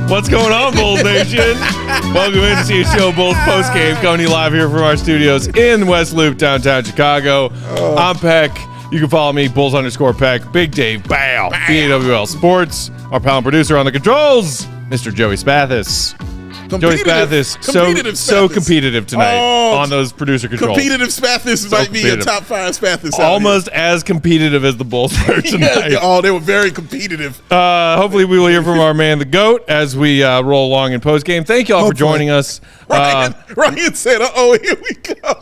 What's going on, Bulls Nation? Welcome into CHGO Bulls Postgame, coming to you live here from our studios in West Loop, downtown Chicago. I'm Peck. You can follow me, Bulls_Peck. Big Dave, Bow, BAWL Sports. Our pal and producer on the controls, Mr. Joey Spathis. Joey Spathis, so competitive tonight on those producer controls. Competitive Spathis might be a top 5 Spathis. Almost as competitive as the Bulls were tonight. They were very competitive. Hopefully we will hear from our man, the GOAT, as we roll along in postgame. Thank you all for joining us. Ryan said, here we go.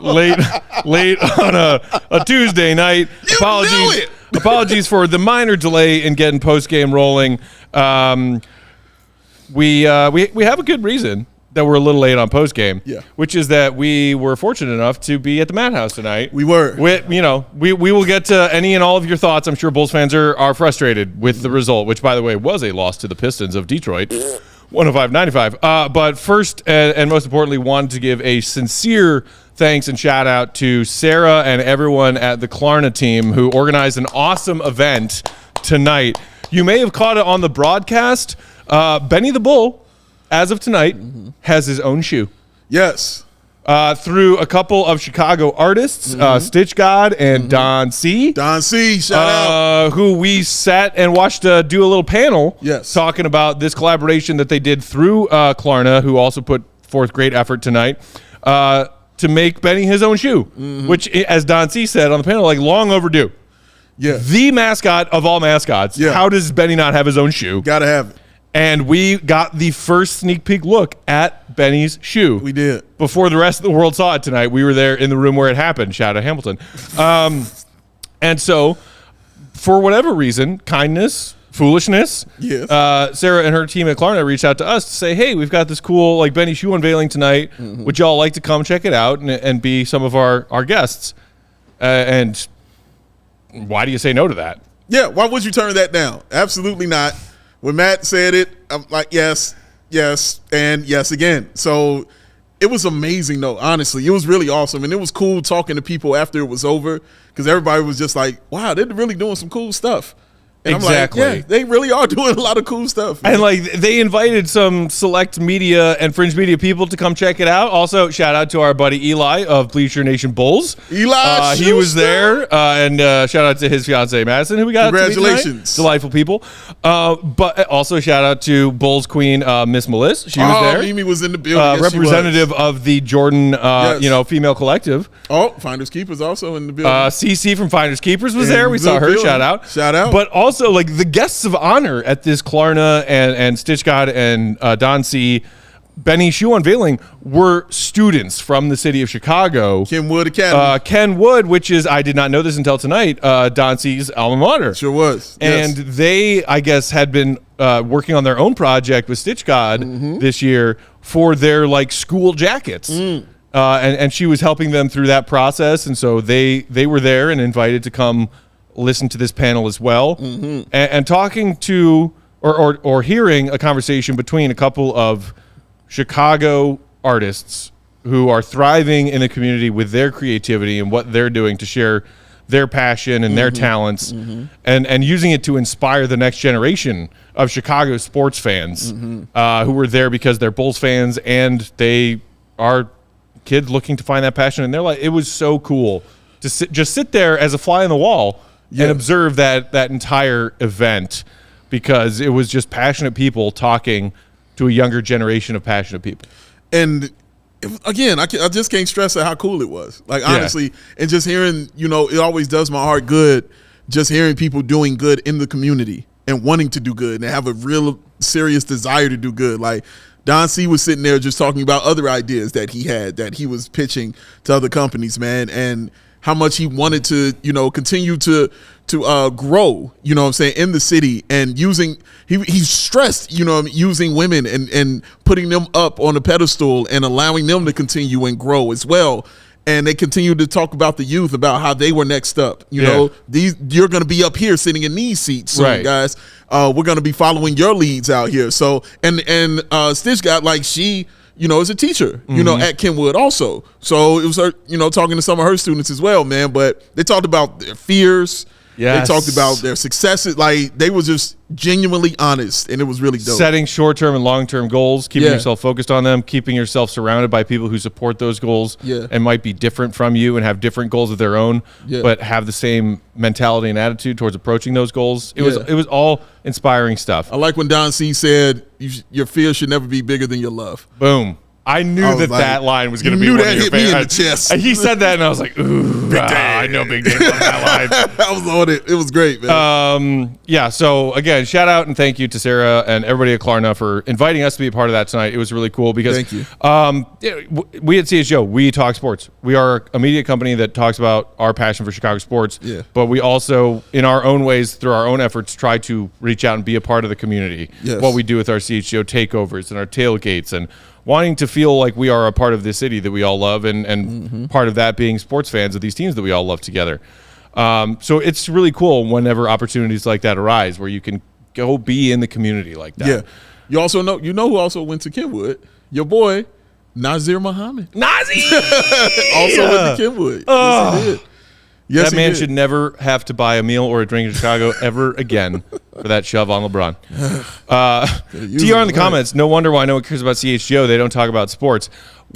late on a Tuesday night. Apologies for the minor delay in getting postgame rolling. We have a good reason that we're a little late on postgame, which is that we were fortunate enough to be at the Madhouse tonight. We were. We will get to any and all of your thoughts. I'm sure Bulls fans are frustrated with the result, which, by the way, was a loss to the Pistons of Detroit, 105-95. But first and most importantly, wanted to give a sincere thanks and shout out to Sarah and everyone at the Klarna team who organized an awesome event tonight. You may have caught it on the broadcast. Benny the Bull, as of tonight, has his own shoe. Yes. Through a couple of Chicago artists, Stitch God and Don C. Don C, shout out. Who we sat and watched do a little panel talking about this collaboration that they did through Klarna, who also put forth great effort tonight, to make Benny his own shoe, which, as Don C said on the panel, long overdue. Yeah. The mascot of all mascots. Yeah. How does Benny not have his own shoe? Gotta have it. And we got the first sneak peek look at Benny's shoe. We did. Before the rest of the world saw it tonight. We were there in the room where it happened. Shout out Hamilton. And so, for whatever reason, kindness, foolishness, Sarah and her team at Klarna reached out to us to say, hey, we've got this cool Benny shoe unveiling tonight. Would y'all like to come check it out and be some of our guests? And why do you say no to that? Yeah, why would you turn that down? Absolutely not. When Matt said it, I'm like, yes, and yes again. So it was amazing, though, honestly. It was really awesome. And it was cool talking to people after it was over because everybody was just like, wow, they're really doing some cool stuff. And exactly. I'm like, yeah, they really are doing a lot of cool stuff, man. And they invited some select media and fringe media people to come check it out. Also, shout out to our buddy Eli of Bleacher Nation Bulls. Eli, he was there, and shout out to his fiance Madison, who we got. Congratulations, delightful people. But also shout out to Bulls Queen Miss Melissa. She was there. Mimi was in the building. Representative of the Jordan, female collective. Oh, Finders Keepers also in the building. CC from Finders Keepers was there. We saw her. Building. Shout out. But also, the guests of honor at this Klarna and Stitch God and Don C. Benny shoe unveiling were students from the city of Chicago. Kenwood Academy. Kenwood, which is, I did not know this until tonight, Don C.'s alma mater. Sure was. And they, I guess, had been working on their own project with Stitch God this year for their school jackets. And she was helping them through that process. And so they were there and invited to come listen to this panel as well, and talking to or hearing a conversation between a couple of Chicago artists who are thriving in the community with their creativity and what they're doing to share their passion and their talents, and using it to inspire the next generation of Chicago sports fans who were there because they're Bulls fans and they are kids looking to find that passion in their life. It was so cool to sit there as a fly on the wall and observe that entire event, because it was just passionate people talking to a younger generation of passionate people. And again, I just can't stress how cool it was. Honestly, and just hearing, it always does my heart good just hearing people doing good in the community and wanting to do good and have a real serious desire to do good. Don C was sitting there just talking about other ideas that he had that he was pitching to other companies, man, and how much he wanted to, continue to grow, in the city, and he stressed, using women and putting them up on a pedestal and allowing them to continue and grow as well. And they continued to talk about the youth, about how they were next up. You're going to be up here sitting in these seats soon, guys. We're going to be following your leads out here. So, and Stitch got she is a teacher, at Kenwood also. So it was her, talking to some of her students as well, man. But they talked about their fears, Yes. They talked about their successes. Like, they were just genuinely honest, and it was really dope. Setting short-term and long-term goals, keeping yourself focused on them, keeping yourself surrounded by people who support those goals and might be different from you and have different goals of their own, but have the same mentality and attitude towards approaching those goals. It was all inspiring stuff. I like when Don C said, your fear should never be bigger than your love. Boom. I knew that line was going to be one of your favorites. Me in the chest. He said that, and I was like, ooh, I know Big Dave on that line. I was on it. It was great, man. So, again, shout out and thank you to Sarah and everybody at Klarna for inviting us to be a part of that tonight. It was really cool because thank you. We at CHGO, we talk sports. We are a media company that talks about our passion for Chicago sports, but we also, in our own ways, through our own efforts, try to reach out and be a part of the community. What we do with our CHGO takeovers and our tailgates and wanting to feel like we are a part of this city that we all love, and part of that being sports fans of these teams that we all love together. So it's really cool whenever opportunities like that arise where you can go be in the community like that. Yeah. You also know who also went to Kenwood? Your boy, Nazir Muhammad. Nazi! Also went to Kenwood. Yes, he did. Yes, that man should never have to buy a meal or a drink in Chicago ever again for that shove on LeBron. TR in the comments, no wonder why no one cares about CHGO. They don't talk about sports.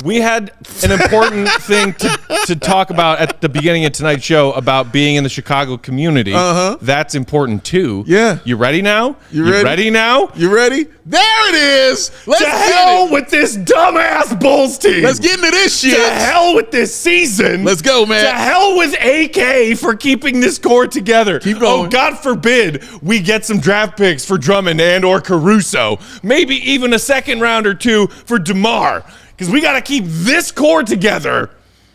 We had an important thing to talk about at the beginning of tonight's show about being in the Chicago community. That's important too. Yeah. You ready now? You ready now? You ready? There it is. Let's hell with this dumbass Bulls team. Let's get into this shit. To hell with this season. Let's go, man. To hell with AK for keeping this core together. Keep going. Oh, God forbid we get some draft picks for Drummond and or Caruso. Maybe even a second round or two for DeMar. Because we got to keep this core together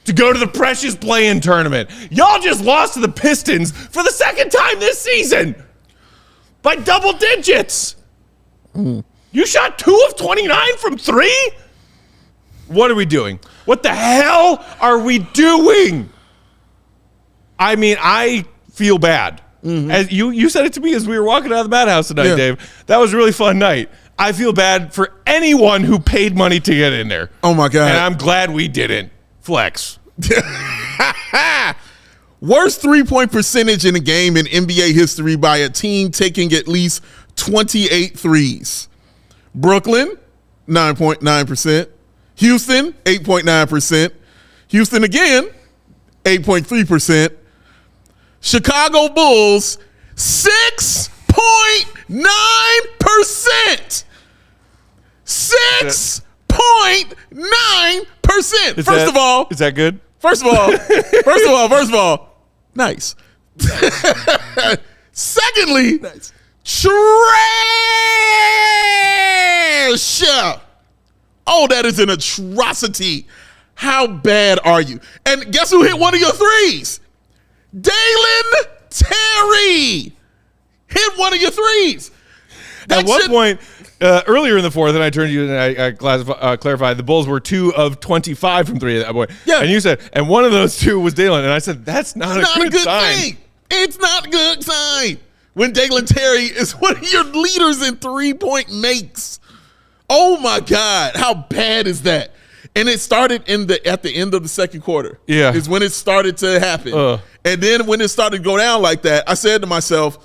to go to the precious play-in tournament. Y'all just lost to the Pistons for the second time this season by double digits. You shot 2 of 29 from 3? What are we doing? What the hell are we doing? I mean, I feel bad. As you said it to me as we were walking out of the madhouse tonight, Dave. That was a really fun night. I feel bad for anyone who paid money to get in there. Oh, my God. And I'm glad we didn't. Flex. Worst three-point percentage in a game in NBA history by a team taking at least 28 threes. Brooklyn, 9.9%. Houston, 8.9%. Houston again, 8.3%. Chicago Bulls, 6.9%. 6.9%. First of all, is that good? First of all, nice. Secondly, nice. Trash. Oh, that is an atrocity. How bad are you? And guess who hit one of your threes? Dalen Terry hit one of your threes. At one point, earlier in the fourth, and I turned to you and I clarified, the Bulls were 2 of 25 from 3 at that point. Yeah. And you said, and one of those 2 was Dalen. And I said, that's not a good sign. Thing. It's not a good sign when Dalen Terry is one of your leaders in 3-point makes. Oh, my God. How bad is that? And it started at the end of the second quarter. Yeah. Is when it started to happen. And then when it started to go down like that, I said to myself,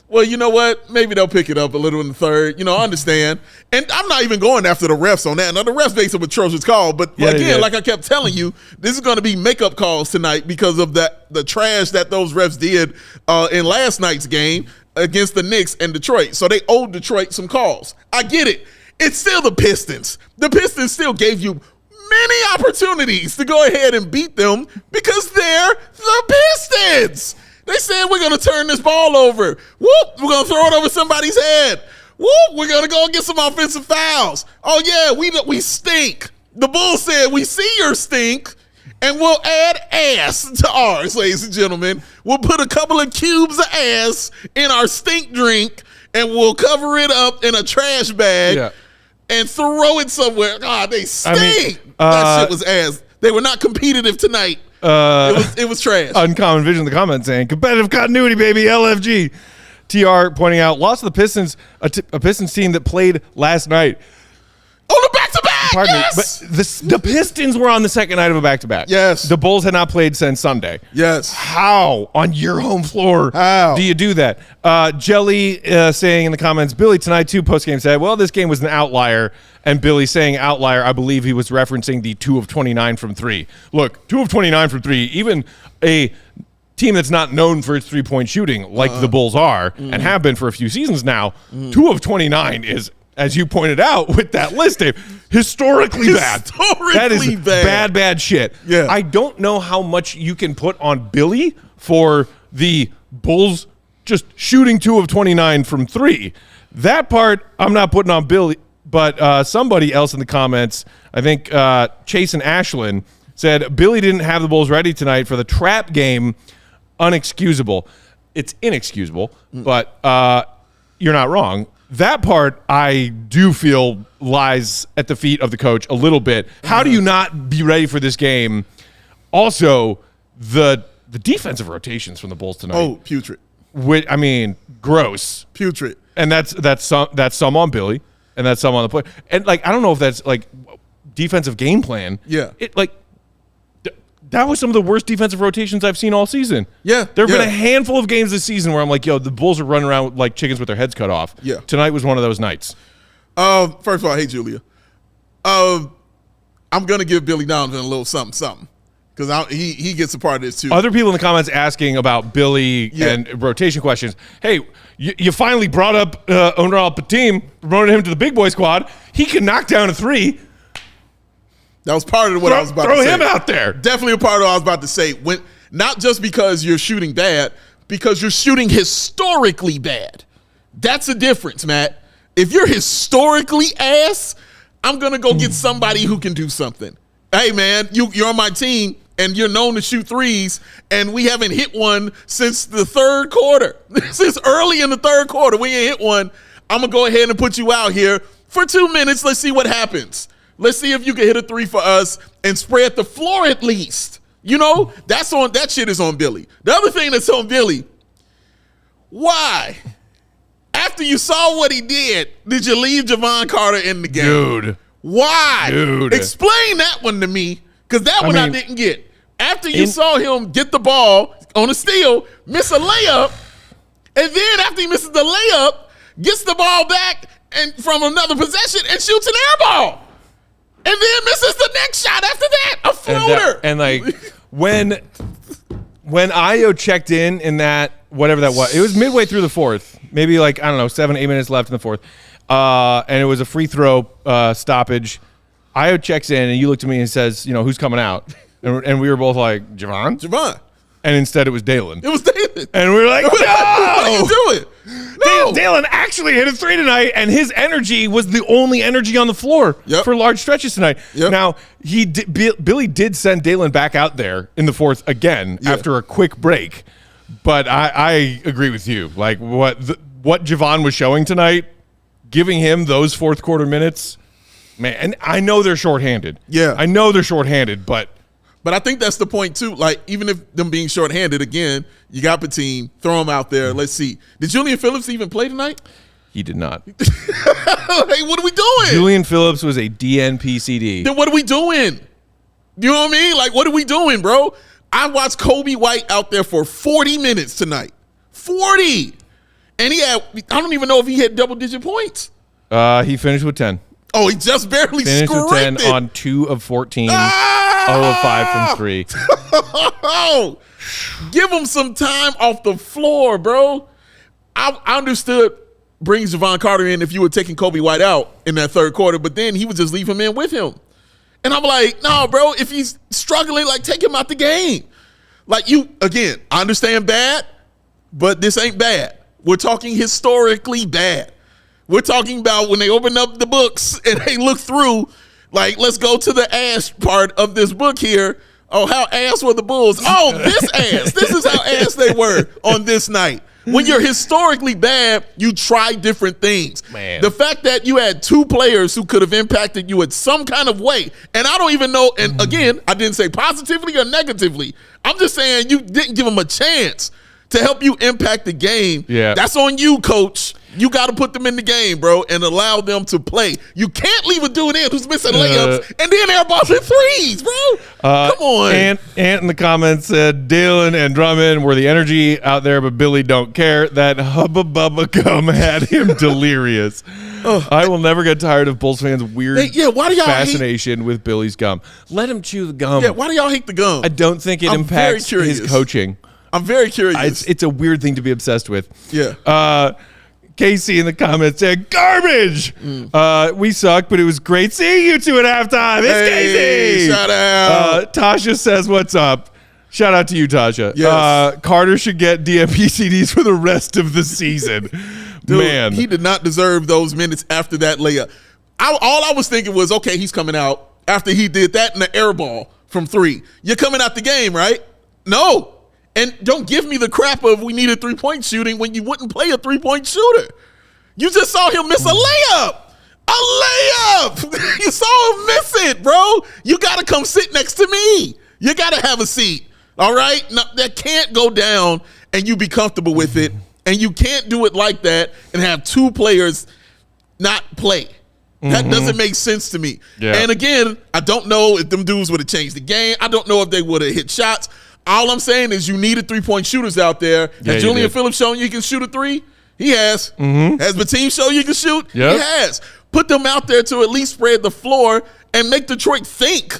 well, you know what? Maybe they'll pick it up a little in the third. You know, I understand. And I'm not even going after the refs on that. Now, the refs made some atrocious call. But again, like I kept telling you, this is going to be makeup calls tonight because of the trash that those refs did in last night's game against the Knicks and Detroit. So they owed Detroit some calls. I get it. It's still the Pistons. The Pistons still gave you many opportunities to go ahead and beat them because they're the Pistons. They said, we're going to turn this ball over. Whoop, we're going to throw it over somebody's head. Whoop, we're going to go get some offensive fouls. Oh, yeah, we stink. The Bulls said, we see your stink, and we'll add ass to ours, ladies and gentlemen. We'll put a couple of cubes of ass in our stink drink, and we'll cover it up in a trash bag and throw it somewhere. God, they stink. That shit was ass. They were not competitive tonight. It was trash. Uncommon Vision in the comments saying, competitive continuity, baby, LFG. TR pointing out, lost to the Pistons, a Pistons team that played last night. Oh, the back-to-back! pardon me, Yes! but the Pistons were on the second night of a back-to-back. Yes. The Bulls had not played since Sunday. Yes. How on your home floor How? do you do that? Jelly saying in the comments, Billy tonight too post-game said, well, this game was an outlier. And Billy saying outlier, I believe he was referencing the 2 of 29 from 3. Look, 2 of 29 from 3, even a team that's not known for its three-point shooting like the Bulls are and have been for a few seasons now, 2 of 29 is, as you pointed out with that list, Dave, historically bad. That is bad shit. Yeah. I don't know how much you can put on Billy for the Bulls just shooting 2 of 29 from 3. That part I'm not putting on Billy, but somebody else in the comments, I think Chase and Ashlyn, said Billy didn't have the Bulls ready tonight for the trap game. Unexcusable. It's inexcusable, but you're not wrong. That part I do feel lies at the feet of the coach a little bit. How do you not be ready for this game? Also, the defensive rotations from the Bulls tonight. Oh, putrid. I mean, gross. Putrid. And that's some on Billy, and that's some on the play. And like, I don't know if that's like defensive game plan. Yeah. That was some of the worst defensive rotations I've seen all season. Yeah. There have been a handful of games this season where I'm like, yo, the Bulls are running around like chickens with their heads cut off. Yeah. Tonight was one of those nights. First of all, hey, Julia. I'm going to give Billy Donovan a little something because he gets a part of this too. Other people in the comments asking about Billy and rotation questions. Hey, you finally brought up Owner Al-Patim, promoted him to the big boy squad. He can knock down a 3. That was part of what I was about to say. Throw him out there. Definitely a part of what I was about to say. Not just because you're shooting bad, because you're shooting historically bad. That's a difference, Matt. If you're historically ass, I'm going to go get somebody who can do something. Hey, man, you're on my team, and you're known to shoot threes, and we haven't hit one since the third quarter. Since early in the third quarter, we ain't hit one. I'm going to go ahead and put you out here for 2 minutes. Let's see what happens. Let's see if you can hit a 3 for us and spread the floor at least. You know, that shit is on Billy. The other thing that's on Billy, why? After you saw what he did you leave Javon Carter in the game? Dude. Why? Dude. Explain that one to me, because that one I didn't get. After you saw him get the ball on a steal, miss a layup, and then after he misses the layup, gets the ball back and from another possession and shoots an air ball. And then misses the next shot after that, a floater. And like when Ayo checked in that, whatever that was, it was midway through the fourth, maybe like, I don't know, 7-8 minutes left in the fourth. And it was a free throw stoppage. Ayo checks in and you looked at me and says, you know, who's coming out? And we were both like, Javon. And instead it was Dalen. It was Dalen. And we were like, no! What are you doing? No. Dalen actually hit a 3 tonight, and his energy was the only energy on the floor for large stretches tonight. Yep. Now, Billy did send Dalen back out there in the fourth again after a quick break. But I agree with you. Like, what Javon was showing tonight, giving him those fourth quarter minutes, man, and I know they're shorthanded. Yeah. I know they're shorthanded, but I think that's the point, too. Like, even if them being shorthanded, again, you got the team, throw them out there. Let's see. Did Julian Phillips even play tonight? He did not. Hey, what are we doing? Julian Phillips was a DNP-CD. Then what are we doing? You know what I mean? Like, what are we doing, bro? I watched Kobe White out there for 40 minutes tonight. 40! And he had, I don't even know if he had double-digit points. He finished with 10. Oh, he just barely finished with 10 it. on 2 of 14. 0 of 5 from 3. Oh, give him some time off the floor, bro. I understood bring Javon Carter in if you were taking Kobe White out in that third quarter, but then he would just leave him in with him. And I'm like, no, bro, if he's struggling, like, take him out the game. Like, again, I understand bad, but this ain't bad. We're talking historically bad. We're talking about when they open up the books and they look through, like, let's go to the ass part of this book here. Oh, how ass were the Bulls? Oh, this ass. This is how ass they were on this night. When you're historically bad, you try different things. Man. The fact that you had 2 players who could have impacted you in some kind of way, and I don't even know, and again, I didn't say positively or negatively. I'm just saying you didn't give them a chance to help you impact the game. Yeah. That's on you, coach. You got to put them in the game, bro, and allow them to play. You can't leave a dude in who's missing layups and then airballs and threes, bro. Come on. Ant in the comments said Dalen and Drummond were the energy out there, but Billy don't care. That Hubba Bubba gum had him delirious. I will never get tired of Bulls fans' weird fascination with Billy's gum. Let him chew the gum. Yeah, why do y'all hate the gum? I don't think it impacts his coaching. I'm very curious. It's a weird thing to be obsessed with. Yeah. Casey in the comments said, garbage. We suck, but it was great seeing you two at halftime. It's Casey. Shout out. Tasha says, what's up? Shout out to you, Tasha. Yes. Carter should get DMP CDs for the rest of the season. Dude, Man. he did not deserve those minutes after that layup. All I was thinking was, okay, he's coming out after he did that and the air ball from 3. You're coming out the game, right? No. And don't give me the crap of we needed 3-point shooting when you wouldn't play a 3-point shooter. You just saw him miss a layup. A layup. You saw him miss it, bro. You got to come sit next to me. You got to have a seat. All right? No, that can't go down and you be comfortable with it. And you can't do it like that and have 2 players not play. That doesn't make sense to me. Yeah. And again, I don't know if them dudes would have changed the game. I don't know if they would have hit shots. All I'm saying is you needed 3-point shooters out there. Yeah, Has Julian Phillips shown you can shoot a 3? He has. Has the team shown you can shoot? Yep. He has. Put them out there to at least spread the floor and make Detroit think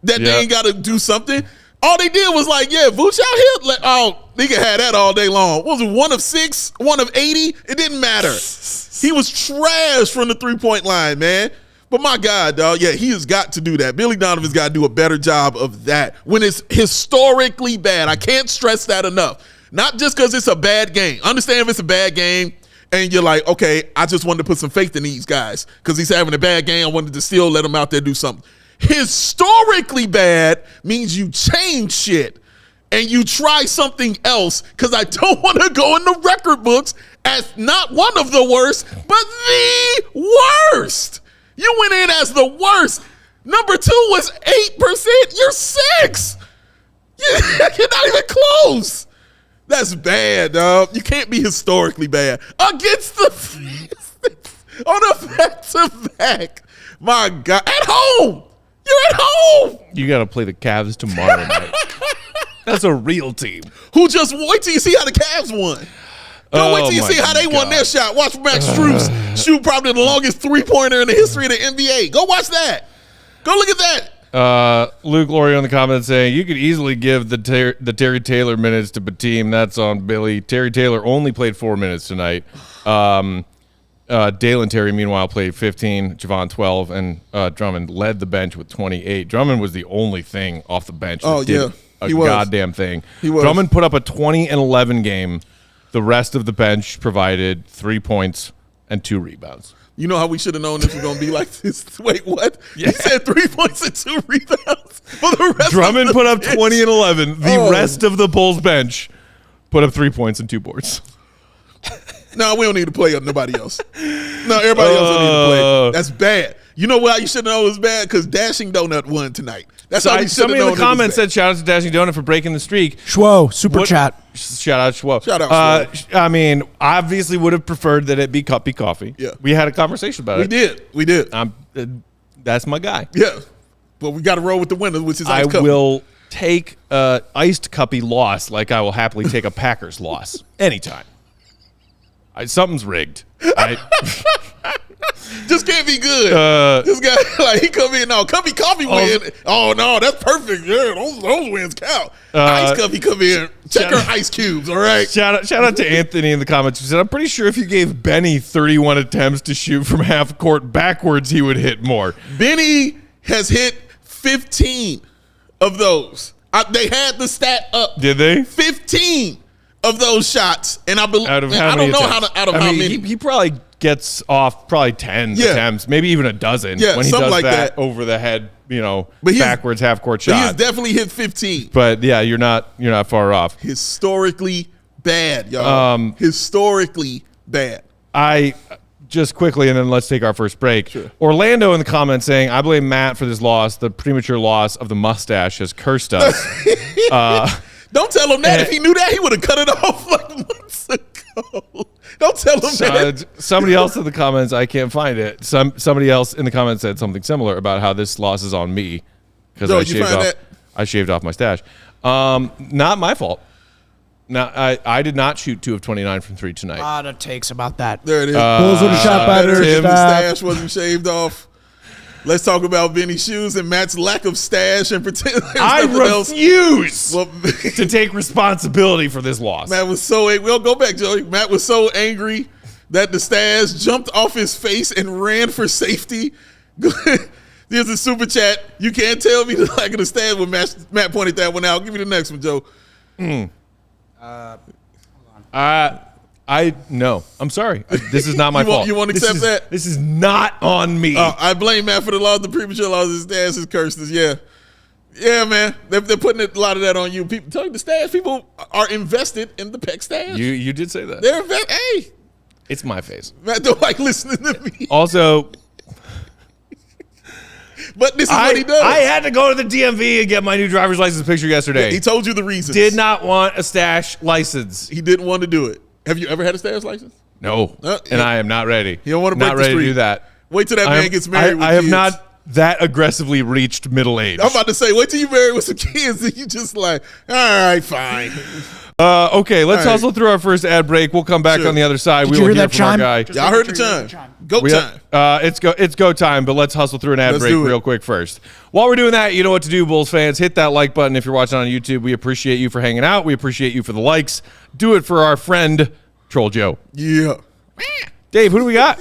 that they ain't got to do something. All they did was like, yeah, Vooch out here. Nigga had that all day long. What was it, 1 of 6, 1 of 80? It didn't matter. He was trash from the 3-point line, man. But my God, dog, yeah, he has got to do that. Billy Donovan's got to do a better job of that when it's historically bad. I can't stress that enough. Not just because it's a bad game. Understand if it's a bad game and you're like, okay, I just wanted to put some faith in these guys because he's having a bad game. I wanted to still let him out there do something. Historically bad means you change shit and you try something else because I don't want to go in the record books as not one of the worst, but the worst. You went in as the worst. Number 2 was 8%. You're 6. You're not even close. That's bad, dog. You can't be historically bad against the on a back-to-back. My God, at home. You're at home. You got to play the Cavs tomorrow night. That's a real team. Who just wait till you see how the Cavs won. Don't wait till you see how they won their shot. Watch Max Strus shoot probably the longest 3-pointer in the history of the NBA. Go watch that. Go look at that. Luke Laurie on the comments saying, you could easily give the Terry Taylor minutes to Bateem. That's on Billy. Terry Taylor only played 4 minutes tonight. Dalen Terry, meanwhile, played 15, Javon 12, and Drummond led the bench with 28. Drummond was the only thing off the bench that did a goddamn thing. Drummond put up a 20 and 11 game. The rest of the bench provided 3 points and 2 rebounds. You know how we should have known this was going to be like this? Wait, what? Yeah. He said 3 points and 2 rebounds for the rest Drummond of the put up bench. 20 and 11. The rest of the Bulls bench put up 3 points and 2 boards. No, we don't need to play nobody else. No, everybody else don't need to play. That's bad. You know why you should know it was bad? Because Dashing Donut won tonight. That's how we should have known. Somebody in the comments said, shout out to Dashing Donut for breaking the streak. Schwo, super chat. Shout out Schwo. Shout out Schwo. I mean, obviously would have preferred that it be Cuppy Coffee. Yeah. We had a conversation about it. We did. That's my guy. Yeah. But we got to roll with the winners, which is I Ice Cuppy. will take iced Cuppy loss like I will happily take a Packers loss anytime. Something's rigged. Just can't be good. This guy, like, he come in, no, Cuppy Coffee win. Oh, no, that's perfect. Yeah, those wins count. Ice Cuppy come in, check her ice cubes, all right? Shout out to Anthony in the comments who said, I'm pretty sure if you gave Benny 31 attempts to shoot from half court backwards, he would hit more. Benny has hit 15 of those. They had the stat up. Did they? 15 of those shots. And I believe, I don't know how many. He probably gets off 10 attempts, maybe even a dozen when he does like that over the head, backwards half court shot. He has definitely hit 15. But yeah, you're not far off. Historically bad, y'all. Historically bad. Just quickly, and then let's take our first break. Sure. Orlando in the comments saying, I blame Matt for this loss. The premature loss of the mustache has cursed us. Don't tell him that. If he knew that, he would have cut it off like months ago. Don't tell them that. Somebody else in the comments, I can't find it. Somebody else in the comments said something similar about how this loss is on me because I shaved off my stash. Not my fault. Now, I did not shoot 2 of 29 from 3 tonight. A lot of takes about that. There it is. Bulls would have shot better. The stash wasn't shaved off. Let's talk about Benny's shoes and Matt's lack of stash and pretend I refuse to take responsibility for this loss. Matt was so angry. Well, go back, Joey. Matt was so angry that the stash jumped off his face and ran for safety. There's a super chat. You can't tell me the lack of the stash when Matt pointed that one out. Give me the next one, Joe. No. I'm sorry. This is not my fault. You won't accept that? This is not on me. I blame Matt for the loss, the premature loss of his stash, his curses. Yeah. Yeah, man. They're putting a lot of that on you. People tell you the stash. People are invested in the Peck stash. You did say that. They're invested. Hey. It's my face. Matt don't like listening to me. Also, but this is what he does. I had to go to the DMV and get my new driver's license picture yesterday. He told you the reasons. Did not want a stash license. He didn't want to do it. Have you ever had a stash license? No. And I am not ready. You don't want to break not the ready streak. to do that. Wait till that man gets married with I have kids. not that aggressively reached middle age. I'm about to say, wait till you married with some kids and you just like, all right, fine. Okay, let's hustle through our first ad break. We'll come back on the other side. Did you hear that chime? Y'all heard the chime. Go time. It's go time, but let's hustle through an ad break real quick first. While we're doing that, you know what to do, Bulls fans. Hit that like button if you're watching on YouTube. We appreciate you for hanging out. We appreciate you for the likes. Do it for our friend, Troll Joe. Yeah. Dave, who do we got?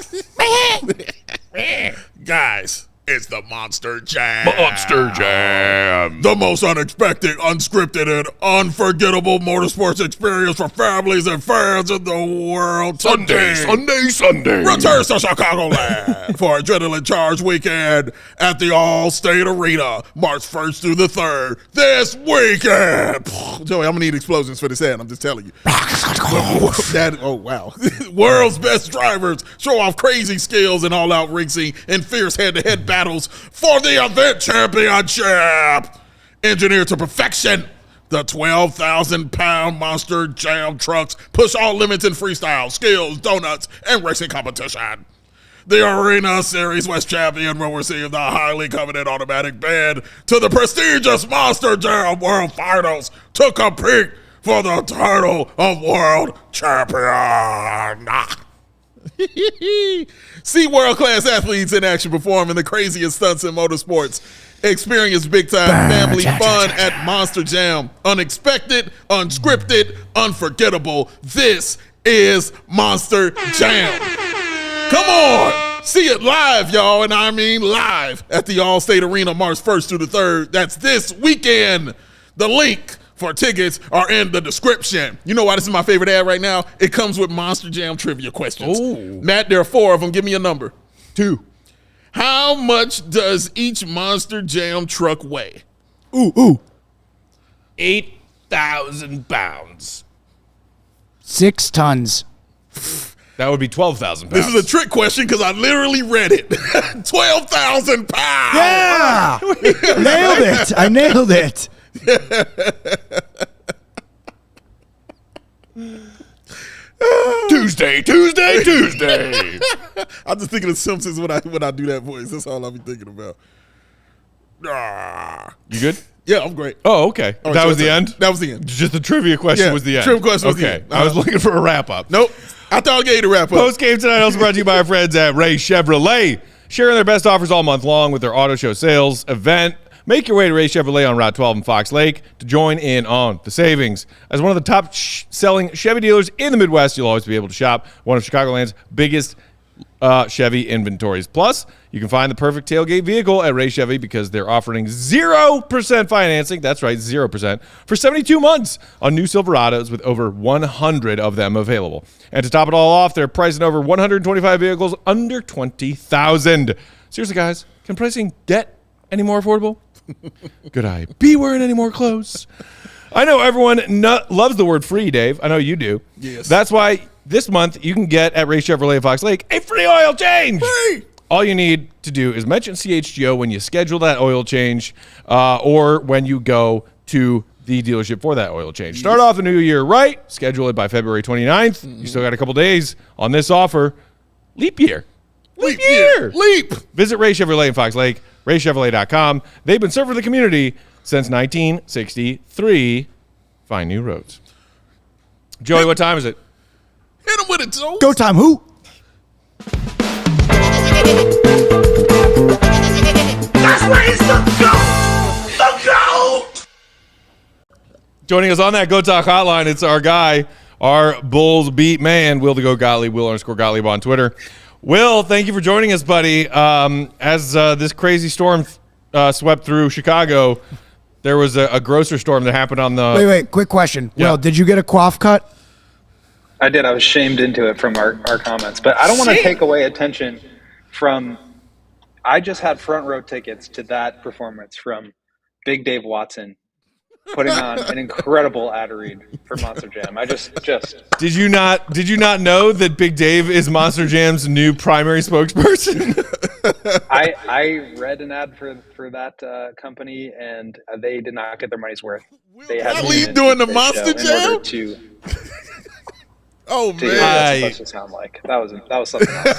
Guys, it's the Monster Jam. Monster Jam. The most unexpected, unscripted, and unforgettable motorsports experience for families and fans in the world. Sunday. Returns to Chicagoland for adrenaline-charged weekend at the All-State Arena, March 1st through the 3rd. This weekend. Joey, I'm going to need explosions for this ad. I'm just telling you. Oh, wow. World's best drivers show off crazy skills in all-out racing and fierce head-to-head battles for the event championship. Engineered to perfection, the 12,000-pound Monster Jam trucks push all limits in freestyle, skills, donuts, and racing competition. The Arena Series West champion will receive the highly coveted automatic bid to the prestigious Monster Jam World Finals to compete for the title of World Champion. See world-class athletes in action performing the craziest stunts in motorsports. Experience big-time family fun at Monster Jam. Unexpected, unscripted, unforgettable. This is Monster Jam. Come on. See it live, y'all, and I mean live at the All-State Arena March 1st through the 3rd. That's this weekend. The link for tickets are in the description. You know why this is my favorite ad right now? It comes with Monster Jam trivia questions. Ooh. Matt, there are 4 of them. Give me a number. 2. How much does each Monster Jam truck weigh? 8,000 pounds. 6 tons. That would be 12,000 pounds. This is a trick question because I literally read it. 12,000 pounds. Yeah. Nailed it. I nailed it. Tuesday. I'm just thinking of Simpsons when I do that voice. That's all I'll be thinking about. You good? Yeah, I'm great. Oh, okay. All right, that so was the end? That was the end. Just the trivia question was the end. Trivia question was the end. I was looking for a wrap-up. Nope. I thought I gave you the wrap-up. Post-game tonight also brought to you by our friends at Ray Chevrolet. Sharing their best offers all month long with their auto show sales event. Make your way to Ray Chevrolet on Route 12 in Fox Lake to join in on the savings. As one of the top selling Chevy dealers in the Midwest, you'll always be able to shop one of Chicagoland's biggest Chevy inventories. Plus, you can find the perfect tailgate vehicle at Ray Chevy because they're offering 0% financing. That's right, 0% for 72 months on new Silverados with over 100 of them available. And to top it all off, they're pricing over 125 vehicles under $20,000. Seriously, guys, can pricing get any more affordable? Could I be wearing any more clothes? I know everyone loves the word free, Dave. I know you do. Yes. That's why this month you can get at Ray Chevrolet Fox Lake a free oil change. Free! All you need to do is mention CHGO when you schedule that oil change or when you go to the dealership for that oil change. Start off the new year right. Schedule it by February 29th. You still got a couple days on this offer. Leap year. Leap year. Leap. Visit Ray Chevrolet in Fox Lake, raychevrolet.com. They've been serving the community since 1963. Find new roads. Joey, what time is it? Hit him with it, Joe. Go time, who? That's where he's the GOAT! The GOAT! Joining us on that Go Talk hotline, it's our guy, our Bulls beat man, Will the Go Gottlieb, Will_Gottlieb on Twitter. Will, thank you for joining us, buddy. As this crazy storm swept through Chicago, there was a grosser storm that happened on the... Wait, quick question. Yeah. Will, did you get a quaff cut? I did. I was shamed into it from our comments. But I don't want to take away attention from – I just had front row tickets to that performance from Big Dave Watson putting on an incredible ad read for Monster Jam. I just Did you not know that Big Dave is Monster Jam's new primary spokesperson? I read an ad for that company, and they did not get their money's worth. They had Gottlieb doing the Monster Jam? Oh, to hear man. what it's supposed to sound like. That was something else.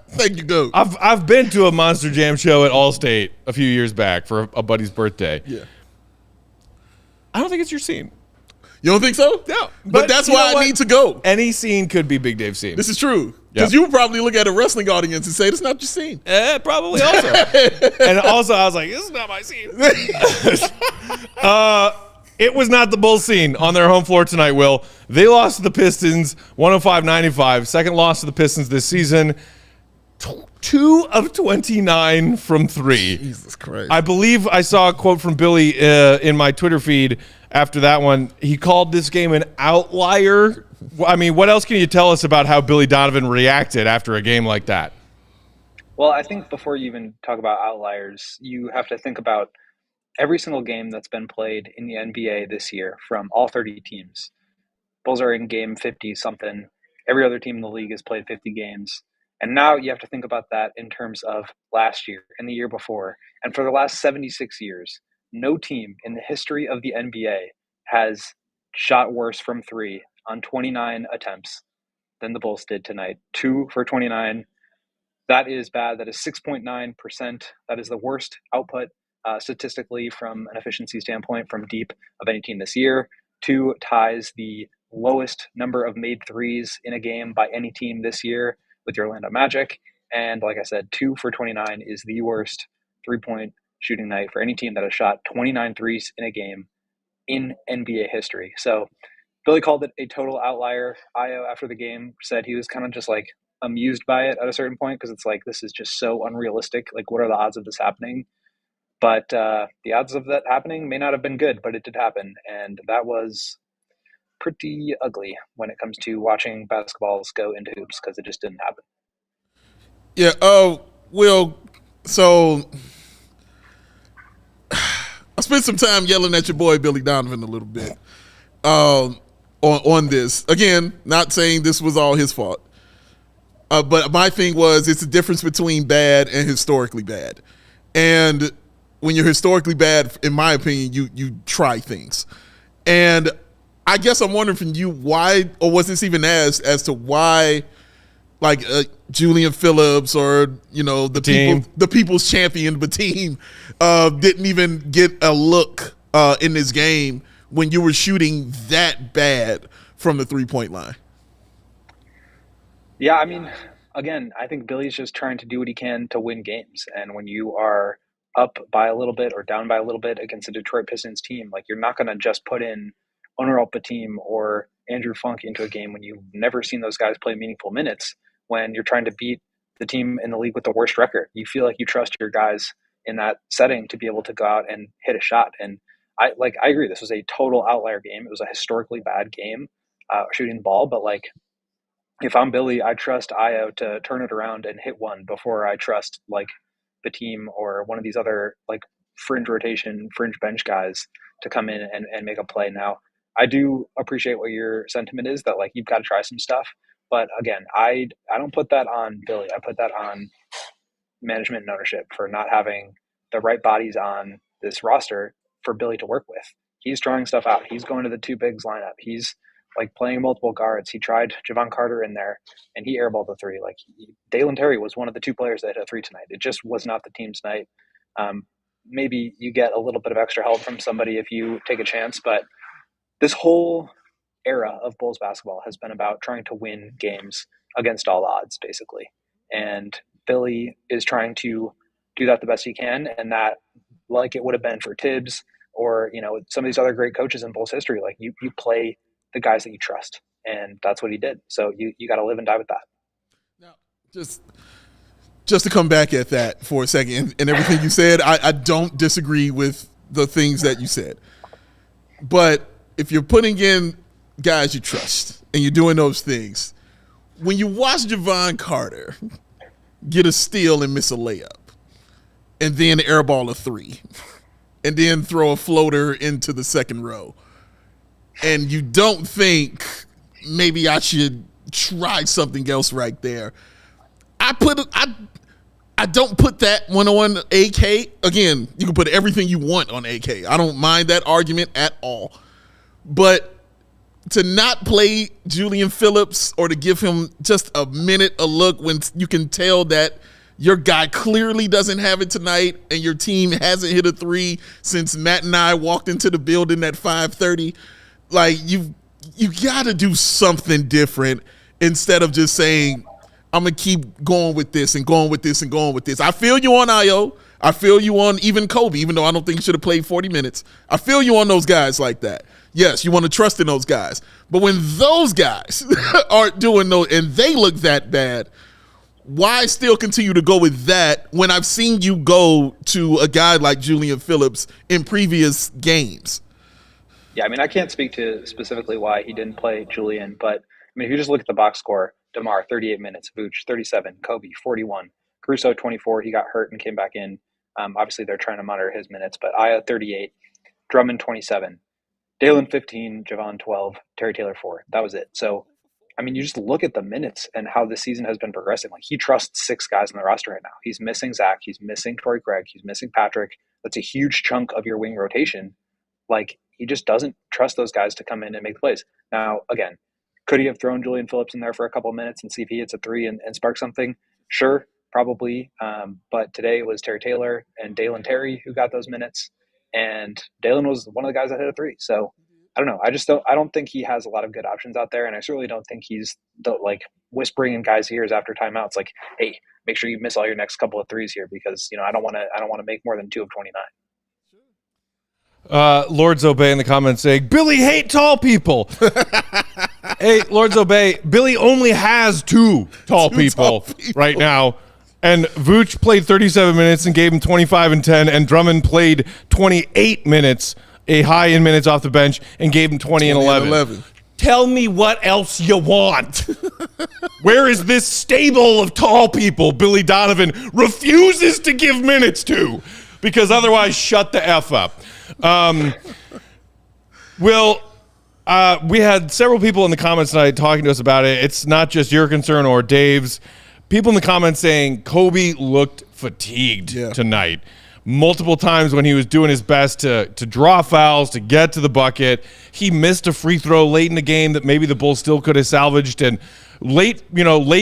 Thank you, Go. I've been to a Monster Jam show at Allstate a few years back for a buddy's birthday. Yeah. I don't think it's your scene. You don't think so? No. But that's you know why I what? need to go. Any scene could be Big Dave's scene. This is true. Because Yeah. you would probably look at a wrestling audience and say, that's not your scene. Probably also. And also, I was like, this is not my scene. It was not the Bulls scene on their home floor tonight, Will. They lost to the Pistons 105-95. Second loss to the Pistons this season. 2 of 29 from 3. Jesus Christ. I believe I saw a quote from Billy in my Twitter feed after that one. He called this game an outlier. I mean, what else can you tell us about how Billy Donovan reacted after a game like that? Well, I think before you even talk about outliers, you have to think about every single game that's been played in the NBA this year from all 30 teams. Bulls are in game 50-something. Every other team in the league has played 50 games. And now you have to think about that in terms of last year and the year before. And for the last 76 years, no team in the history of the NBA has shot worse from 3 on 29 attempts than the Bulls did tonight. 2 for 29. That is bad. That is 6.9%. That is the worst output statistically from an efficiency standpoint from deep of any team this year. 2 ties the lowest number of made threes in a game by any team this year with your Orlando Magic. And like I said, 2 for 29 is the worst 3-point shooting night for any team that has shot 29 threes in a game in NBA history. So Billy called it a total outlier. Io, after the game, said he was kind of just like amused by it at a certain point because it's like, this is just so unrealistic. Like, what are the odds of this happening? But the odds of that happening may not have been good, but it did happen. And that was pretty ugly when it comes to watching basketballs go into hoops because it just didn't happen. Yeah. Will, so I spent some time yelling at your boy Billy Donovan a little bit on this. Again, not saying this was all his fault. But my thing was, it's the difference between bad and historically bad. And when you're historically bad, in my opinion, you try things. And I guess I'm wondering from you why, or was this even asked as to why, like Julian Phillips or the people's champion, Bateem, didn't even get a look in this game when you were shooting that bad from the 3-point line. Yeah, I mean, again, I think Billy's just trying to do what he can to win games. And when you are up by a little bit or down by a little bit against a Detroit Pistons team, like, you're not going to just put in Onur Bateem or Andrew Funk into a game when you've never seen those guys play meaningful minutes, when you're trying to beat the team in the league with the worst record. You feel like you trust your guys in that setting to be able to go out and hit a shot. And I agree, this was a total outlier game. It was a historically bad game shooting the ball, but like, if I'm Billy, I trust Io to turn it around and hit one before I trust like Bateem or one of these other like fringe rotation, fringe bench guys to come in and make a play. Now, I do appreciate what your sentiment is, that like, you've got to try some stuff. But again, I don't put that on Billy. I put that on management and ownership for not having the right bodies on this roster for Billy to work with. He's trying stuff out. He's going to the two bigs lineup. He's like playing multiple guards. He tried Javon Carter in there, and he airballed the three. Like Dalen Terry was one of the two players that hit a three tonight. It just was not the team's night. Maybe you get a little bit of extra help from somebody if you take a chance, but this whole era of Bulls basketball has been about trying to win games against all odds, basically. And Billy is trying to do that the best he can, and that, like it would have been for Tibbs or some of these other great coaches in Bulls history, like you play the guys that you trust, and that's what he did. So you got to live and die with that. Now, just to come back at that for a second, and everything you said, I don't disagree with the things that you said. But if you're putting in guys you trust and you're doing those things, when you watch Javon Carter get a steal and miss a layup, and then airball a three, and then throw a floater into the second row, and you don't think maybe I should try something else right there, I don't put that one on AK. Again, you can put everything you want on AK. I don't mind that argument at all. But to not play Julian Phillips or to give him just a minute a look when you can tell that your guy clearly doesn't have it tonight and your team hasn't hit a three since Matt and I walked into the building at 5:30, like you got to do something different instead of just saying, I'm going to keep going with this and going with this and going with this. I feel you on Io. I feel you on even Kobe, even though I don't think he should have played 40 minutes. I feel you on those guys like that. Yes, you want to trust in those guys. But when those guys aren't doing those and they look that bad, why still continue to go with that when I've seen you go to a guy like Julian Phillips in previous games? Yeah, I mean, I can't speak to specifically why he didn't play Julian, but I mean, if you just look at the box score, DeMar, 38 minutes, Vooch, 37, Kobe, 41, Caruso, 24, he got hurt and came back in. Obviously, they're trying to monitor his minutes, but Aya, 38, Drummond, 27, Dalen, 15, Javon, 12, Terry Taylor, 4. That was it. So, I mean, you just look at the minutes and how the season has been progressing. Like, he trusts 6 guys on the roster right now. He's missing Zach. He's missing Torrey Craig. He's missing Patrick. That's a huge chunk of your wing rotation. Like, he just doesn't trust those guys to come in and make the plays. Now, again, could he have thrown Julian Phillips in there for a couple of minutes and see if he hits a three and spark something? Sure, probably. But today it was Terry Taylor and Dalen Terry who got those minutes. And Dalen was one of the guys that hit a three. So I don't know. I don't think he has a lot of good options out there. And I certainly don't think he's whispering in guys' ears after timeouts like, hey, make sure you miss all your next couple of threes here because, I don't want to make more than 2 of 29. Lords Obey in the comments saying, Billy hate tall people. Hey, Lords Obey, Billy only has two tall people right now. And Vooch played 37 minutes and gave him 25 and 10, and Drummond played 28 minutes, a high in minutes off the bench, and gave him 20 and 11. Tell me what else you want. Where is this stable of tall people Billy Donovan refuses to give minutes to? Because otherwise, shut the F up. We had several people in the comments tonight talking to us about it. It's not just your concern or Dave's. People in the comments saying Kobe looked fatigued tonight. Multiple times when he was doing his best to draw fouls, to get to the bucket. He missed a free throw late in the game that maybe the Bulls still could have salvaged. And late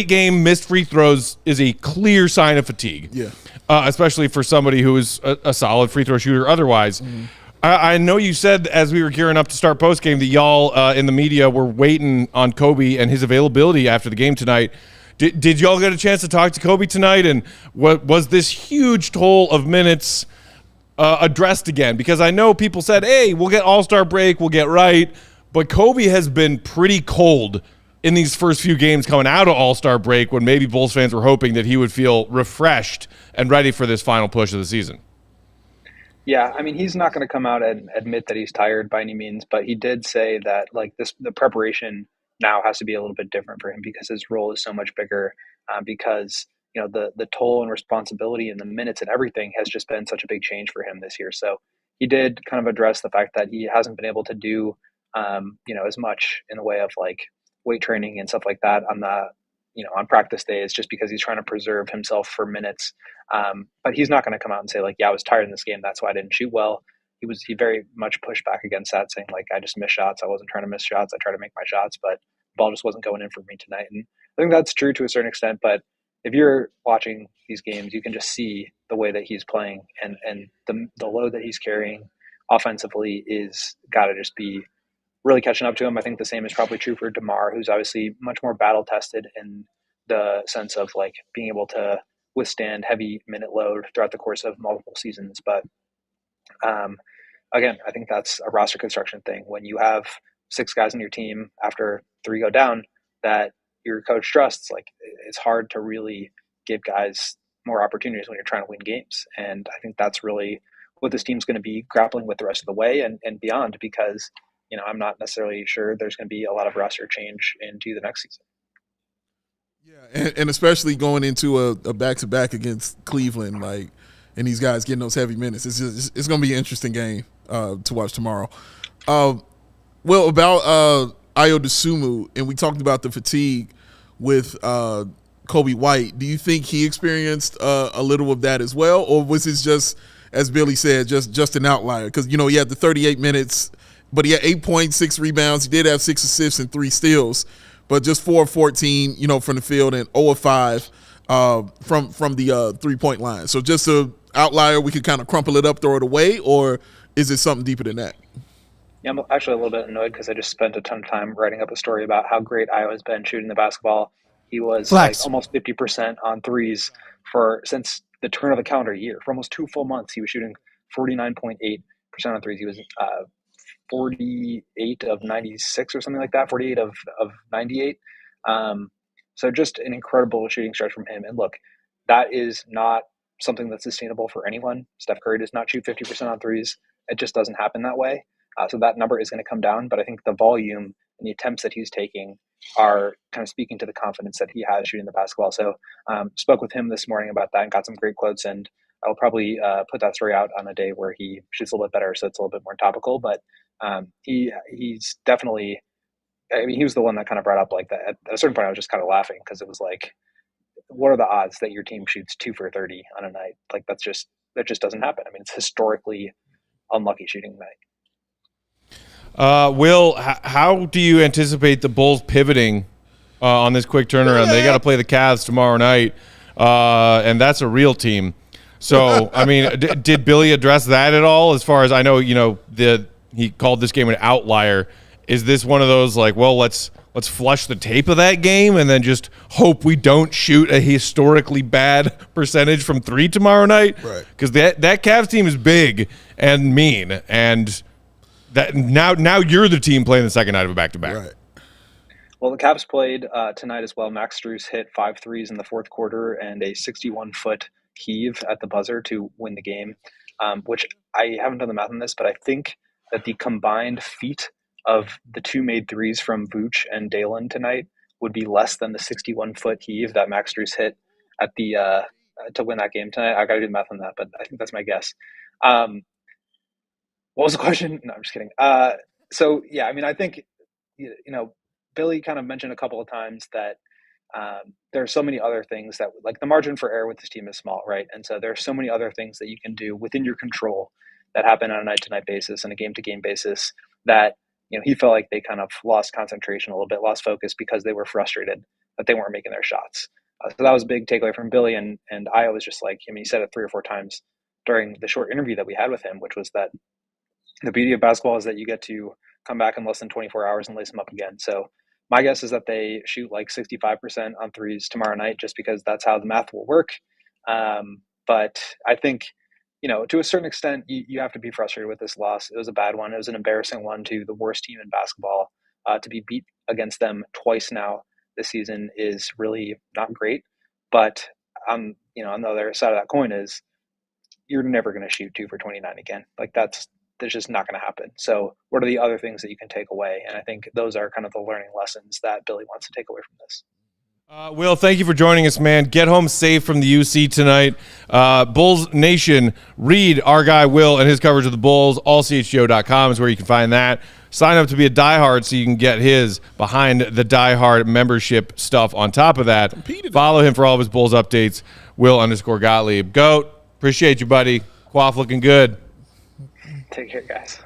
game missed free throws is a clear sign of fatigue. Yeah. Especially for somebody who is a solid free throw shooter otherwise. Mm-hmm. I know you said as we were gearing up to start postgame that y'all in the media were waiting on Kobe and his availability after the game tonight. Did y'all get a chance to talk to Kobe tonight? And what was this huge toll of minutes addressed again? Because I know people said, hey, we'll get All-Star break, we'll get right. But Kobe has been pretty cold in these first few games coming out of All-Star break when maybe Bulls fans were hoping that he would feel refreshed and ready for this final push of the season. Yeah, I mean, he's not going to come out and admit that he's tired by any means, but he did say that the preparation now has to be a little bit different for him because his role is so much bigger because, the toll and responsibility and the minutes and everything has just been such a big change for him this year. So he did kind of address the fact that he hasn't been able to do, as much in the way of weight training and stuff like that on practice days just because he's trying to preserve himself for minutes. But he's not going to come out and say I was tired in this game. That's why I didn't shoot well. he very much pushed back against that, saying like, I just missed shots. I wasn't trying to miss shots. I tried to make my shots, but the ball just wasn't going in for me tonight. And I think that's true to a certain extent, but if you're watching these games, you can just see the way that he's playing and the load that he's carrying offensively is got to just be really catching up to him. I think the same is probably true for DeMar, who's obviously much more battle tested in the sense of like being able to withstand heavy minute load throughout the course of multiple seasons. But again, I think that's a roster construction thing. When you have 6 guys on your team after 3 go down that your coach trusts, like it's hard to really give guys more opportunities when you're trying to win games. And I think that's really what this team's going to be grappling with the rest of the way and beyond, because, you know, I'm not necessarily sure there's going to be a lot of roster change into the next season. Yeah, and especially going into a back-to-back against Cleveland, like, and these guys getting those heavy minutes. It's going to be an interesting game to watch tomorrow. Well, about Ayo Dosunmu, and we talked about the fatigue with Kobe White. Do you think he experienced a little of that as well, or was this just, as Billy said, just an outlier? Because, you know, he had the 38 minutes, but he had 8 points, 6 rebounds. He did have 6 assists and 3 steals, but just 4 of 14, you know, from the field, and 0 of 5 from the 3-point line. So just an outlier, we could kind of crumple it up, throw it away, or is it something deeper than that? Yeah, I'm actually a little bit annoyed because I just spent a ton of time writing up a story about how great Ayo has been shooting the basketball. He was like almost 50% on threes since the turn of the calendar year. For almost 2 full months, he was shooting 49.8% on threes. He was 48 of 96 or something like that, 48 of 98. So just an incredible shooting stretch from him. And look, that is not something that's sustainable for anyone. Steph Curry does not shoot 50% on threes. It just doesn't happen that way. So that number is going to come down, but I think the volume and the attempts that he's taking are kind of speaking to the confidence that he has shooting the basketball. So spoke with him this morning about that and got some great quotes, and I'll probably put that story out on a day where he shoots a little bit better, so it's a little bit more topical. But he's definitely, I mean, he was the one that kind of brought up like that. At a certain point, I was just kind of laughing because it was like, what are the odds that your team shoots 2 for 30 on a night? Like that just doesn't happen. I mean, it's historically unlucky shooting night. Will, how do you anticipate the Bulls pivoting on this quick turnaround? They got to play the Cavs tomorrow night, and that's a real team. So, I mean, did Billy address that at all? As far as I know, you know, he called this game an outlier. Is this one of those like, well, let's flush the tape of that game and then just hope we don't shoot a historically bad percentage from 3 tomorrow night? Right. Because that Cavs team is big and mean, and that now you're the team playing the second night of a back-to-back. Right. Well, the Cavs played tonight as well. Max Strus hit 5 threes in the fourth quarter and a 61-foot heave at the buzzer to win the game, which I haven't done the math on this, but I think that the combined feet of the 2 made threes from Vooch and Dalen tonight would be less than the 61-foot heave that Max Strus hit at the to win that game tonight. I got to do the math on that, but I think that's my guess. What was the question? No, I'm just kidding. So, yeah, I mean, I think, you know, Billy kind of mentioned a couple of times that there are so many other things that, like, the margin for error with this team is small, right? And so there are so many other things that you can do within your control that happen on a night-to-night basis and a game-to-game basis that, you know, he felt like they kind of lost concentration a little bit, lost focus because they were frustrated that they weren't making their shots. So that was a big takeaway from Billy. And I was just like, I mean, he said it 3 or 4 times during the short interview that we had with him, which was that the beauty of basketball is that you get to come back in less than 24 hours and lace them up again. So my guess is that they shoot like 65% on threes tomorrow night, just because that's how the math will work. But I think, you know, to a certain extent, you have to be frustrated with this loss. It was a bad one. It was an embarrassing one to the worst team in basketball. To be beat against them twice now this season is really not great. But you know, on the other side of that coin is you're never going to shoot 2 for 29 again. Like that's just not going to happen. So what are the other things that you can take away? And I think those are kind of the learning lessons that Billy wants to take away from this. Will, thank you for joining us, man. Get home safe from the UC tonight. Bulls Nation, read our guy Will and his coverage of the Bulls. AllCHGO.com is where you can find that. Sign up to be a diehard so you can get his behind the diehard membership stuff on top of that. Follow him for all of his Bulls updates. Will _Gottlieb. Goat, appreciate you, buddy. Quaff looking good. Take care, guys.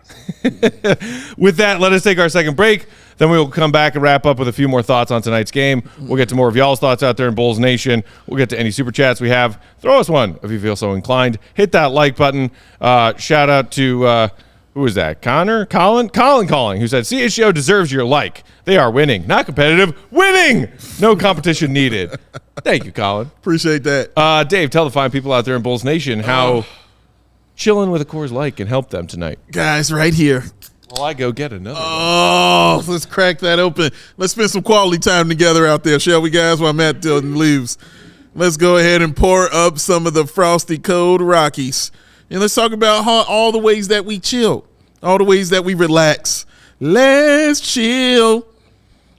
With that, let us take our second break. Then we will come back and wrap up with a few more thoughts on tonight's game. We'll get to more of y'all's thoughts out there in Bulls Nation. We'll get to any super chats we have. Throw us one if you feel so inclined. Hit that like button. Shout out to, who was that? Colin calling, who said, CHGO deserves your like. They are winning. Not competitive. Winning! No competition needed. Thank you, Colin. Appreciate that. Dave, tell the fine people out there in Bulls Nation how chilling with a Coors Light can help them tonight. Guys, right here. Well, I go get another one. Oh, let's crack that open. Let's spend some quality time together out there, shall we, guys, while Matt Tilton leaves. Let's go ahead and pour up some of the Frosty Cold Rockies. And let's talk about all the ways that we chill, all the ways that we relax. Let's chill.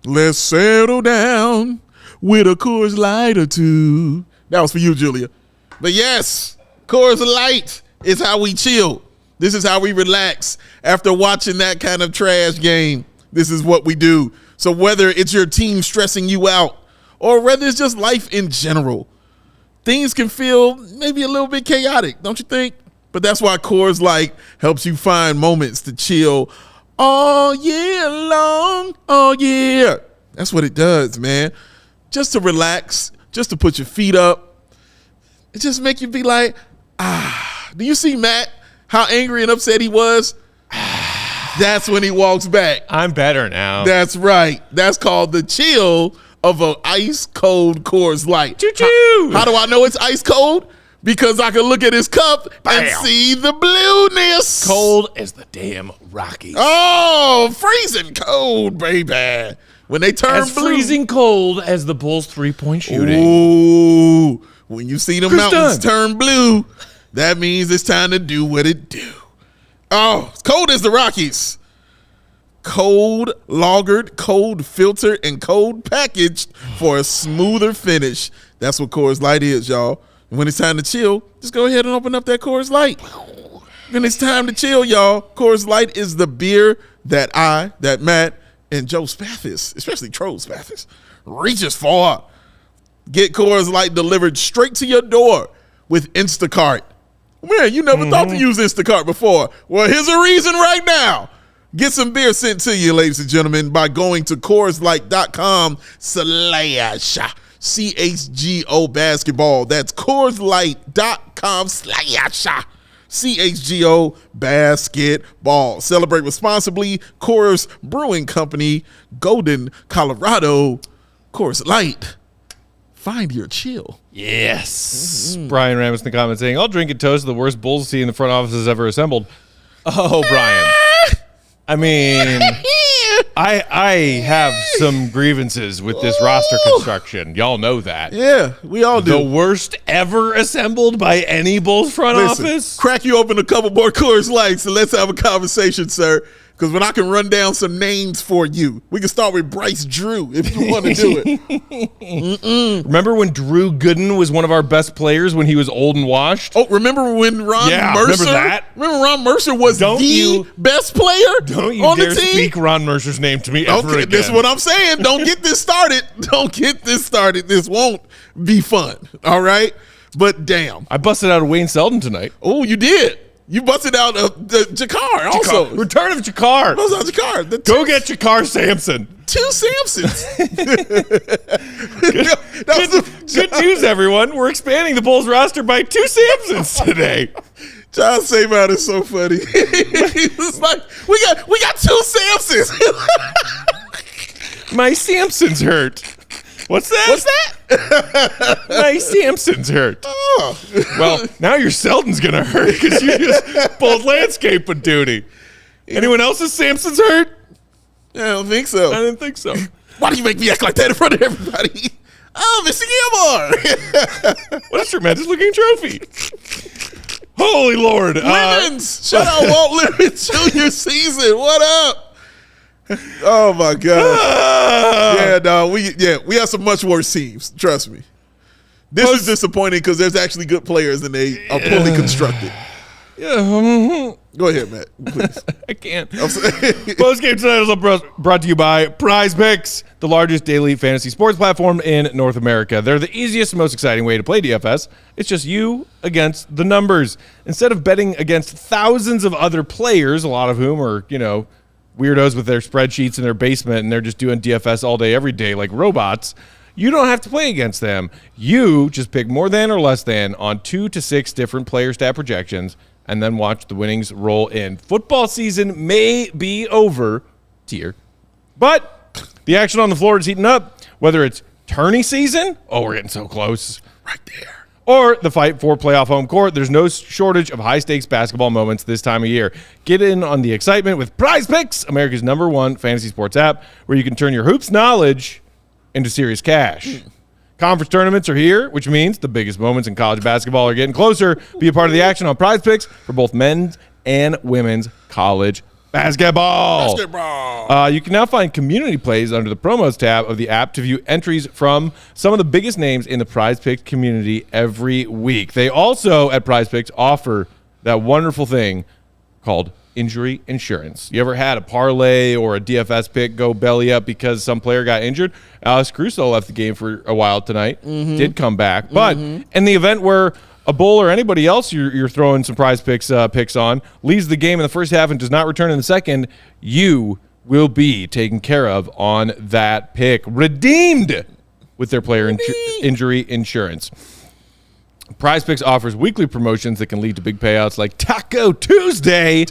Let's settle down with a Coors Light or two. That was for you, Julia. But yes, Coors Light is how we chill. This is how we relax after watching that kind of trash game. This is what we do. So whether it's your team stressing you out or whether it's just life in general, things can feel maybe a little bit chaotic, don't you think? But that's why Coors Light helps you find moments to chill all year long. Oh, yeah. That's what it does, man. Just to relax, just to put your feet up. It just make you be like, Do you see Matt, how angry and upset he was? That's when he walks back. I'm better now. That's right. That's called the chill of an ice cold Coors Light. Choo-choo. How do I know it's ice cold? Because I can look at his cup and see the blueness. Cold as the damn Rockies. Oh, freezing cold, baby. When they turn As blue. freezing cold as the Bulls' three-point shooting. Ooh, when you see the Chris mountains Dunn. turn blue, that means it's time to do what it do. Oh, it's cold as the Rockies. Cold lagered, cold filtered, and cold packaged for a smoother finish. That's what Coors Light is, y'all. When it's time to chill, just go ahead and open up that Coors Light. When it's time to chill, y'all, Coors Light is the beer that Matt, and Joe Spathis, especially Troll Spathis, reaches for. Get Coors Light delivered straight to your door with Instacart. Man, you never thought to use Instacart before. Well, here's a reason right now. Get some beer sent to you, ladies and gentlemen, by going to CoorsLight.com/CHGO basketball. That's CoorsLight.com/CHGO basketball. Celebrate responsibly. Coors Brewing Company, Golden, Colorado. Coors Light. Find your chill. Yes. Brian Ramos in the comments saying, I'll drink and toast the worst Bulls team the front office has ever assembled. Oh, Brian. I mean, I have some grievances with this roster construction. Y'all know that. Yeah, we all do. The worst ever assembled by any Bulls front office. Crack you open a couple more Coors Lights and let's have a conversation, sir. Because when I can run down some names for you, we can start with Bryce Drew if you want to do it. Remember when Drew Gooden was one of our best players when he was old and washed? Oh, remember when Ron Mercer? Remember that? Remember Ron Mercer was the best player Don't you on dare the team? speak Ron Mercer's name to me ever again. That's what I'm saying. Don't get this started. Don't get this started. This won't be fun. All right? But damn. I busted out a Wayne Selden tonight. Oh, you did. You busted out the Jakar also. Return of Jakar. Busted out Jakar. Go get Jakar Sampson. 2 Sampsons. Good news, everyone. We're expanding the Bulls roster by 2 Sampsons today. John Saban is so funny. He's like, we got 2 Sampsons. My Sampson's hurt. What's that? My Sampson's hurt. Oh. Well, now your Selden's going to hurt because you just pulled landscaping duty. Anyone else's Sampson's hurt? I don't think so. I didn't think so. Why do you make me act like that in front of everybody? Oh, Mr. Gilmore. What a tremendous looking trophy. Holy Lord. Lemons. Shout out Walt Lemons Jr. season. What up? Oh my God! Yeah, dog. We have some much worse teams. Trust me. This is disappointing because there's actually good players and they are poorly constructed. Yeah. Go ahead, Matt. Please. I can't. Postgame tonight is brought to you by Prize Picks, the largest daily fantasy sports platform in North America. They're the easiest and most exciting way to play DFS. It's just you against the numbers. Instead of betting against thousands of other players, a lot of whom are, weirdos with their spreadsheets in their basement and they're just doing DFS all day, every day like robots, you don't have to play against them. You just pick more than or less than on 2 to 6 different player stat projections and then watch the winnings roll in. Football season may be over, but the action on the floor is heating up. Whether it's tourney season, we're getting so close, Right there. or the fight for playoff home court, there's no shortage of high-stakes basketball moments this time of year. Get in on the excitement with Prize Picks, America's #1 fantasy sports app, where you can turn your hoops knowledge into serious cash. Conference tournaments are here, which means the biggest moments in college basketball are getting closer. Be a part of the action on Prize Picks for both men's and women's college basketball. You can now find community plays under the promos tab of the app to view entries from some of the biggest names in the Prize Picks community every week. They also, at Prize Picks, offer that wonderful thing called injury insurance. You ever had a parlay or a DFS pick go belly up because some player got injured? Alex Caruso left the game for a while tonight, did come back. But in the event where a bull or anybody else you're throwing some Prize Picks picks on leaves the game in the first half and does not return in the second, you will be taken care of on that pick. Redeemed with their player injury insurance. Prize Picks offers weekly promotions that can lead to big payouts like Taco Tuesday.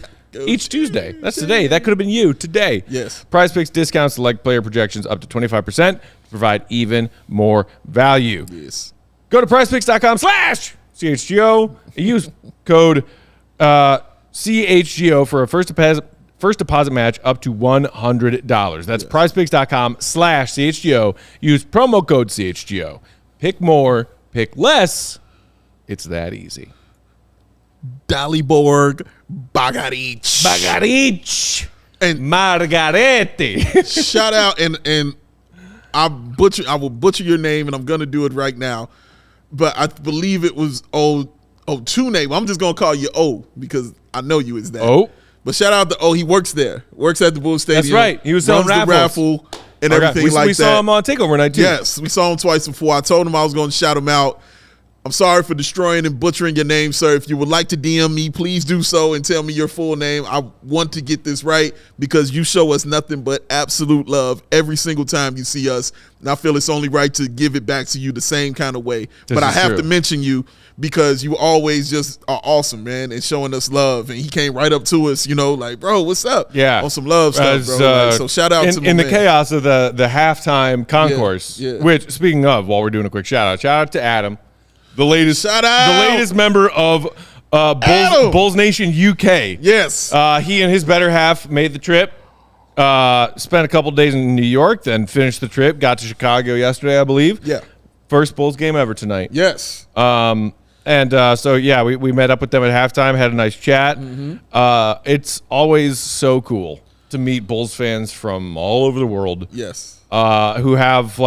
Each Tuesday. That's today. That could have been you today. Yes. Prize Picks discounts select player projections up to 25% to provide even more value. Yes. Go to prizepicks.com/CHGO and use code CHGO for a first deposit match up to $100. That's prizepicks.com/CHGO. Use promo code CHGO. Pick more, pick less. It's that easy. Dalibor Bagaric. And Margaretti. Shout out and I will butcher your name and I'm gonna do it right now. But I believe it was two name. I'm just gonna call you O because I know you is that. Oh. But shout out to O. He works there. Works at the Bulls Stadium. That's right. He was selling runs the raffle and everything like that. We saw him on Takeover Night too. Yes, we saw him twice before. I told him I was going to shout him out. I'm sorry for destroying and butchering your name, sir. If you would like to DM me, please do so and tell me your full name. I want to get this right because you show us nothing but absolute love every single time you see us. And I feel it's only right to give it back to you the same kind of way. But I have to mention you because you always just are awesome, man, and showing us love. And he came right up to us, like, bro, what's up? Yeah. On some love stuff, bro. So shout out to in the man. chaos of the halftime concourse, Yeah. which, speaking of, while we're doing a quick shout out to Adam. The latest member of Bulls Nation UK. Yes. He and his better half made the trip. Spent a couple days in New York, then finished the trip. Got to Chicago yesterday, I believe. Yeah. First Bulls game ever tonight. Yes. So we met up with them at halftime, had a nice chat. It's always so cool to meet Bulls fans from all over the world. Yes. Who have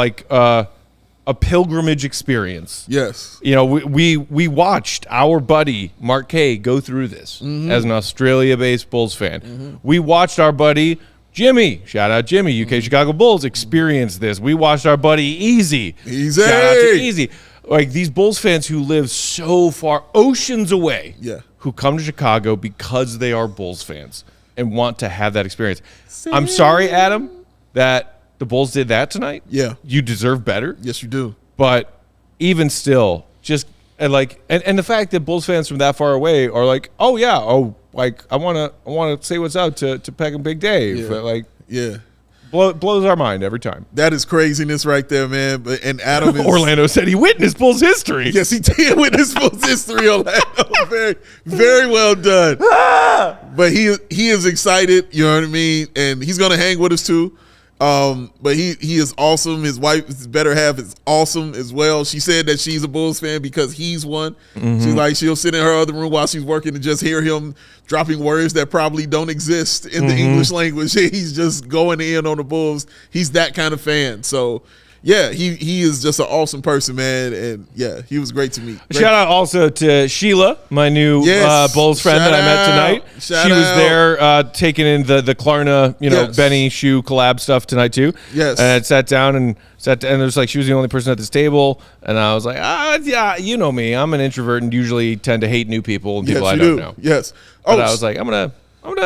a pilgrimage experience. Yes. We watched our buddy Mark Kay go through this as an Australia-based Bulls fan. We watched our buddy Jimmy, shout out Jimmy, UK Chicago Bulls, experience this. We watched our buddy Easy. Shout out to Easy. Like these Bulls fans who live so far, oceans away, who come to Chicago because they are Bulls fans and want to have that experience. I'm sorry, Adam, that the Bulls did that tonight. Yeah. You deserve better. Yes, you do. But even still, just and the fact that Bulls fans from that far away are like, oh yeah, I wanna say what's up to Peck and Big Dave. Yeah. Blows our mind every time. That is craziness right there, man. And Adam is, Orlando said he witnessed Bulls history. Yes, he did witness Bulls history, Orlando. Very, very well done. But he is excited, you know what I mean? And he's gonna hang with us too. But he is awesome. His wife, his better half, is awesome as well. She said that she's a Bulls fan because he's one. She's like, she'll sit in her other room while she's working and just hear him dropping words that probably don't exist in the English language. He's just going in on the Bulls. He's that kind of fan. So yeah, he is just an awesome person, man. And yeah, he was great to meet. Shout out also to Sheila, my new Bulls friend that I met tonight. She was there taking in the Klarna, Benny shoe collab stuff tonight too. Yes. And sat down and there's like she was the only person at this table, and I was like, yeah, you know me, I'm an introvert and usually tend to hate new people and people I don't know. Yes. But I was like, I'm gonna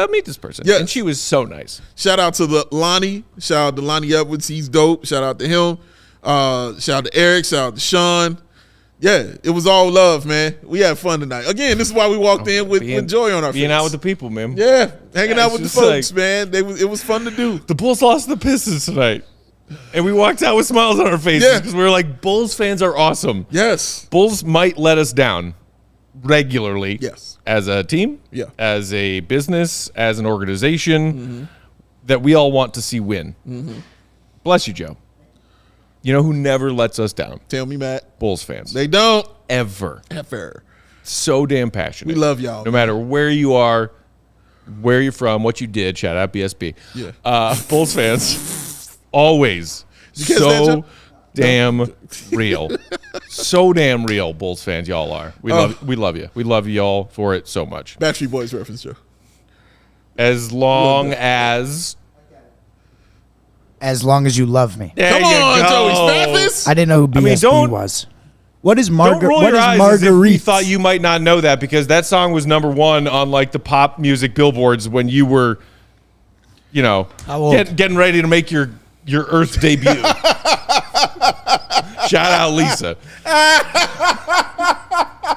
meet this person. Yeah. And she was so nice. Shout out to Lonnie. Shout out to Lonnie Edwards. He's dope. Shout out to him. Shout out to Eric. Shout out to Sean. Yeah, it was all love, man. We had fun tonight. Again, this is why we walked in with joy on our face. Being out with the people, man. Yeah, hanging out with the folks, like, man. It was fun to do. The Bulls lost the Pistons tonight. And we walked out with smiles on our faces because we were like, Bulls fans are awesome. Yes. Bulls might let us down regularly. Yes. As a team, as a business, as an organization that we all want to see win. Bless you, Joe. You know who never lets us down? Tell me, Matt. Bulls fans. They don't. Ever. Ever. So damn passionate. We love y'all. No matter where you are, where you're from, what you did. Shout out BSB. Yeah. Bulls fans. Always so damn real. So damn real, Bulls fans, y'all are. We love you. We love y'all for it so much. Backstreet Boys reference, Joe. As long as you love me. There Come you on, go. Joey Spathis. I didn't know who BSB was. What is Don't roll what your is eyes as if we Marguerite? thought you might not know that because that song was #1 on like the pop music billboards when you were, How old? getting ready to make your Earth debut. Shout out Lisa.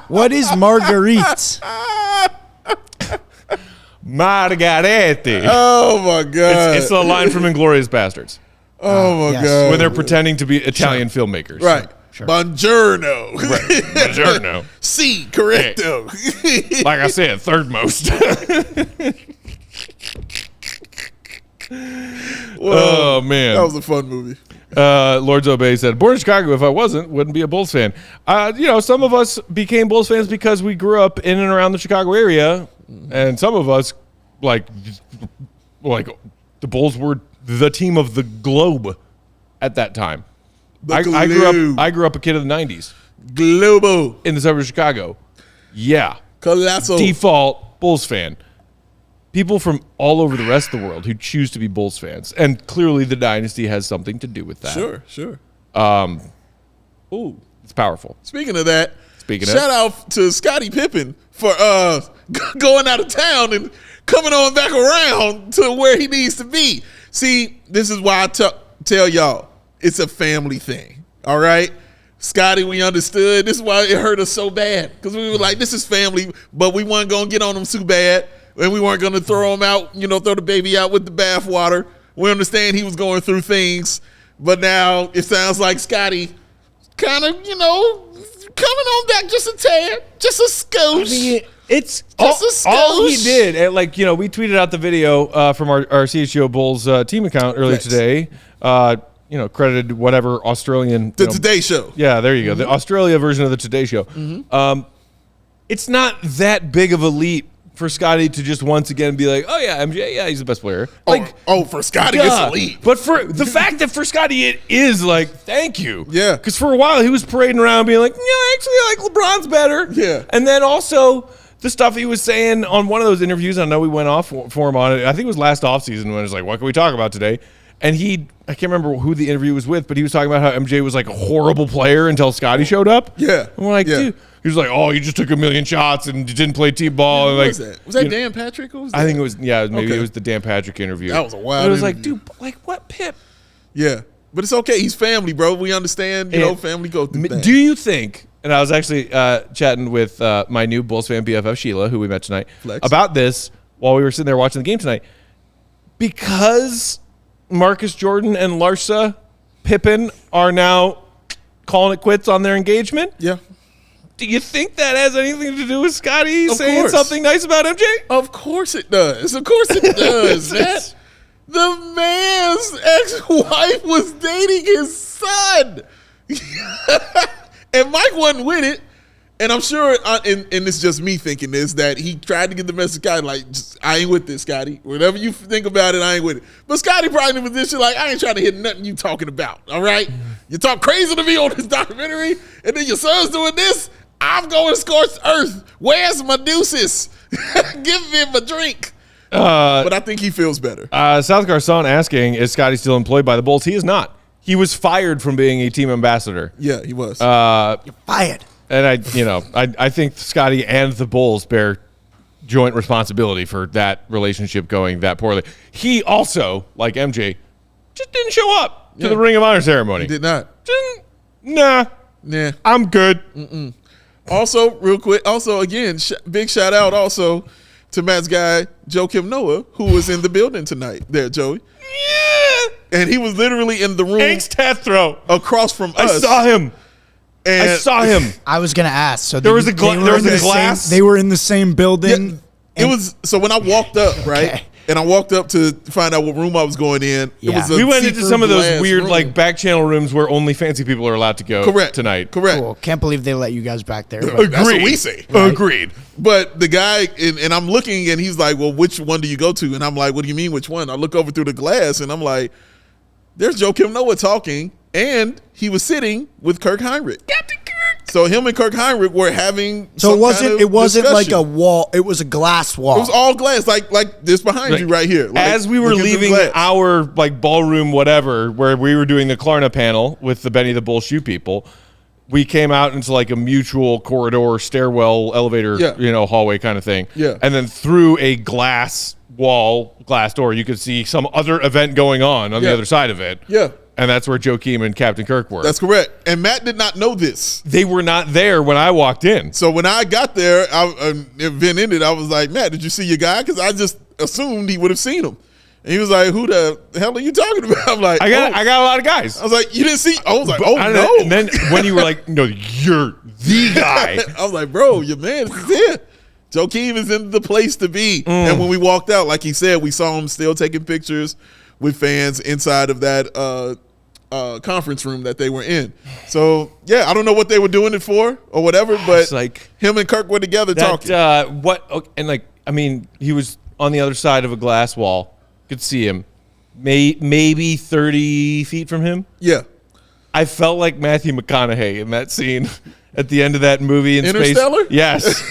What is Marguerite? Margarete. Oh my God. It's a line from Inglourious Bastards Oh my Yes. God. when they're pretending to be Italian filmmakers. Right. Sure. Buongiorno. Right. Buongiorno. Si, correcto. Like I said, third most. Oh man, That was a fun movie. Lords Obey said, "Born in Chicago. If I wouldn't be a Bulls fan." Some of us became Bulls fans because we grew up in and around the Chicago area, and some of us, like the Bulls were the team of the globe at that time. I grew up a kid of the '90s Globo. in the suburbs of Chicago. Yeah, Colossal. default Bulls fan. People from all over the rest of the world who choose to be Bulls fans, and clearly the dynasty has something to do with that. Sure. Ooh, it's powerful. Speaking of that, Speaking shout out to Scottie Pippen for going out of town and coming on back around to where he needs to be. See, this is why I tell y'all, it's a family thing, all right? Scotty, we understood. This is why it hurt us so bad, because we were like, this is family, but we weren't going to get on them too bad, and we weren't going to throw him out, throw the baby out with the bathwater. We understand he was going through things, but now it sounds like Scotty kind of, coming on back just a tad, just a skosh. I mean, it's Just a all he skosh. did. And we tweeted out the video from our CHGO Bulls team account earlier Yes. today. Credited whatever Australian. The Today Show. Yeah, there you go. The Australia version of the Today Show. It's not that big of a leap for Scotty to just once again be like, oh yeah, MJ, yeah, he's the best player. For Scotty, it's a leap. But for the fact that for Scotty it is like, thank you. Yeah. Because for a while he was parading around being like, yeah, actually like LeBron's better. Yeah. And then also the stuff he was saying on one of those interviews, I know we went off for him on it. I think it was last offseason when it was like, what can we talk about today? And I can't remember who the interview was with, but he was talking about how MJ was like a horrible player until Scotty showed up. Yeah. And we're like, Yeah. dude. He was like, oh, you just took a million shots and didn't play T-ball. Who and like, was that? Was that Dan Patrick? Who was that? I think it was, maybe Okay. it was the Dan Patrick interview. That was a wild But it was like, interview. dude, like what, Pip? Yeah. But it's okay. He's family, bro. We understand, family go through things. Do you think, and I was actually chatting with my new Bulls fan BFF, Sheila, who we met tonight, Flex. about this while we were sitting there watching the game tonight, because Marcus Jordan and Larsa Pippen are now calling it quits on their engagement? Yeah. Do you think that has anything to do with Scotty Of saying course. something nice about MJ? Of course it does. Of course it does, man. The man's ex-wife was dating his son. And Mike wasn't with it. And I'm sure, and it's just me thinking this, that he tried to get the message, Scotty, like, I ain't with this, Scotty. Whatever you think about it, I ain't with it. But Scotty probably in a position like, I ain't trying to hear nothing you talking about, all right? You talk crazy to me on this documentary, and then your son's doing this. I'm going to scorched earth. Where's my deuces? Give him a drink. But I think he feels better. South Garcon asking, is Scotty still employed by the Bulls? He is not. He was fired from being a team ambassador. Yeah, he was. You're fired. And I think Scotty and the Bulls bear joint responsibility for that relationship going that poorly. He also, like MJ, just didn't show up to the Ring of Honor ceremony. He did not. Nah. I'm good. Mm-mm. Also, real quick, again, big shout out also to Matt's guy, Joakim Noah, who was in the building tonight there, Joey. Yeah. And he was literally in the room. Angst Tethro. Across from us. I saw him. And I saw him. I was gonna ask. So there was a glass. They were in the same building. Yeah, it was so when I walked up, right, okay. And I walked up to find out what room I was going in. Yeah. It was we went into some of those weird, room. like back channel rooms where only fancy people are allowed to go. Correct tonight. Correct. Cool. Can't believe they let you guys back there. Agreed. That's what we say. Right? Agreed. But the guy, and I'm looking, and he's like, "Well, which one do you go to?" And I'm like, "What do you mean, which one?" I look over through the glass, and I'm like, "There's Joakim Noah talking." And he was sitting with Kirk Heinrich. Captain Kirk. So him and Kirk Heinrich were having. So it wasn't like a wall. It was a glass wall. It was all glass, like this behind you right here. Like, as we were leaving our like ballroom, whatever, where we were doing the Klarna panel with the Benny the Bull Shoe people, we came out into like a mutual corridor, stairwell, elevator, hallway kind of thing. Yeah. And then through a glass door, you could see some other event going on the other side of it. Yeah. And that's where Joakim and Captain Kirk were. That's correct. And Matt did not know this. They were not there when I walked in. So when I got there, event ended, I was like, Matt, did you see your guy? Because I just assumed he would have seen him. And he was like, who the hell are you talking about? I'm like, I got a lot of guys. I was like, you didn't see? I was like, no. And then when you were like, no, you're the guy. I was like, bro, your man is here. Joakim is in the place to be. And when we walked out, like he said, we saw him still taking pictures with fans inside of that conference room that they were in. So yeah, I don't know what they were doing it for or whatever, but like him and Kirk were together talking. He was on the other side of a glass wall. Could see him, maybe 30 feet from him. Yeah, I felt like Matthew McConaughey in that scene at the end of that movie in Interstellar? Space. Yes.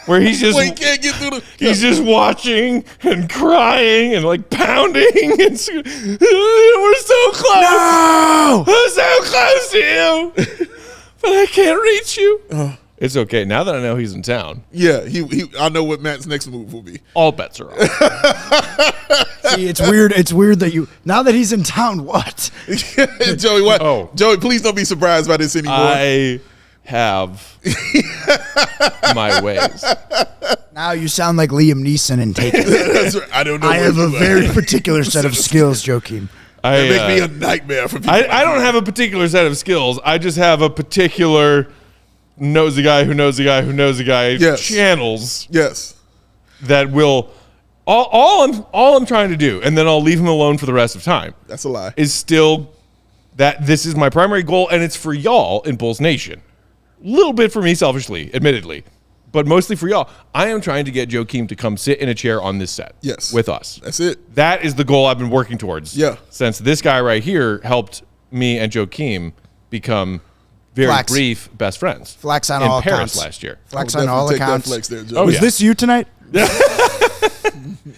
Where he's just he can't get through he's just watching and crying and like pounding and we're so close. No! We're so close to you, but I can't reach you. It's okay now that I know he's in town. Yeah, I know what Matt's next move will be. All bets are off. See, it's weird. It's weird that now that he's in town. What? Joey, what? Oh. Joey, please don't be surprised by this anymore. I have my ways. Now you sound like Liam Neeson in Taken. That's right. I don't know. I have a very particular set of skills, Joakim. That make me a nightmare for people. I don't have a particular set of skills. I just have a particular knows the guy who knows the guy who knows the guy channels. Yes. That will all I'm trying to do, and then I'll leave him alone for the rest of time. That's a lie. Is still that this is my primary goal, and it's for y'all in Bulls Nation. A little bit for me selfishly, admittedly, but mostly for y'all. I am trying to get Joakim to come sit in a chair on this set with us. That's it. That is the goal I've been working towards. Yeah. Since this guy right here helped me and Joakim become very brief best friends. Flex on in all Paris accounts. last year. Flex on all accounts. Flex there, Was this you tonight?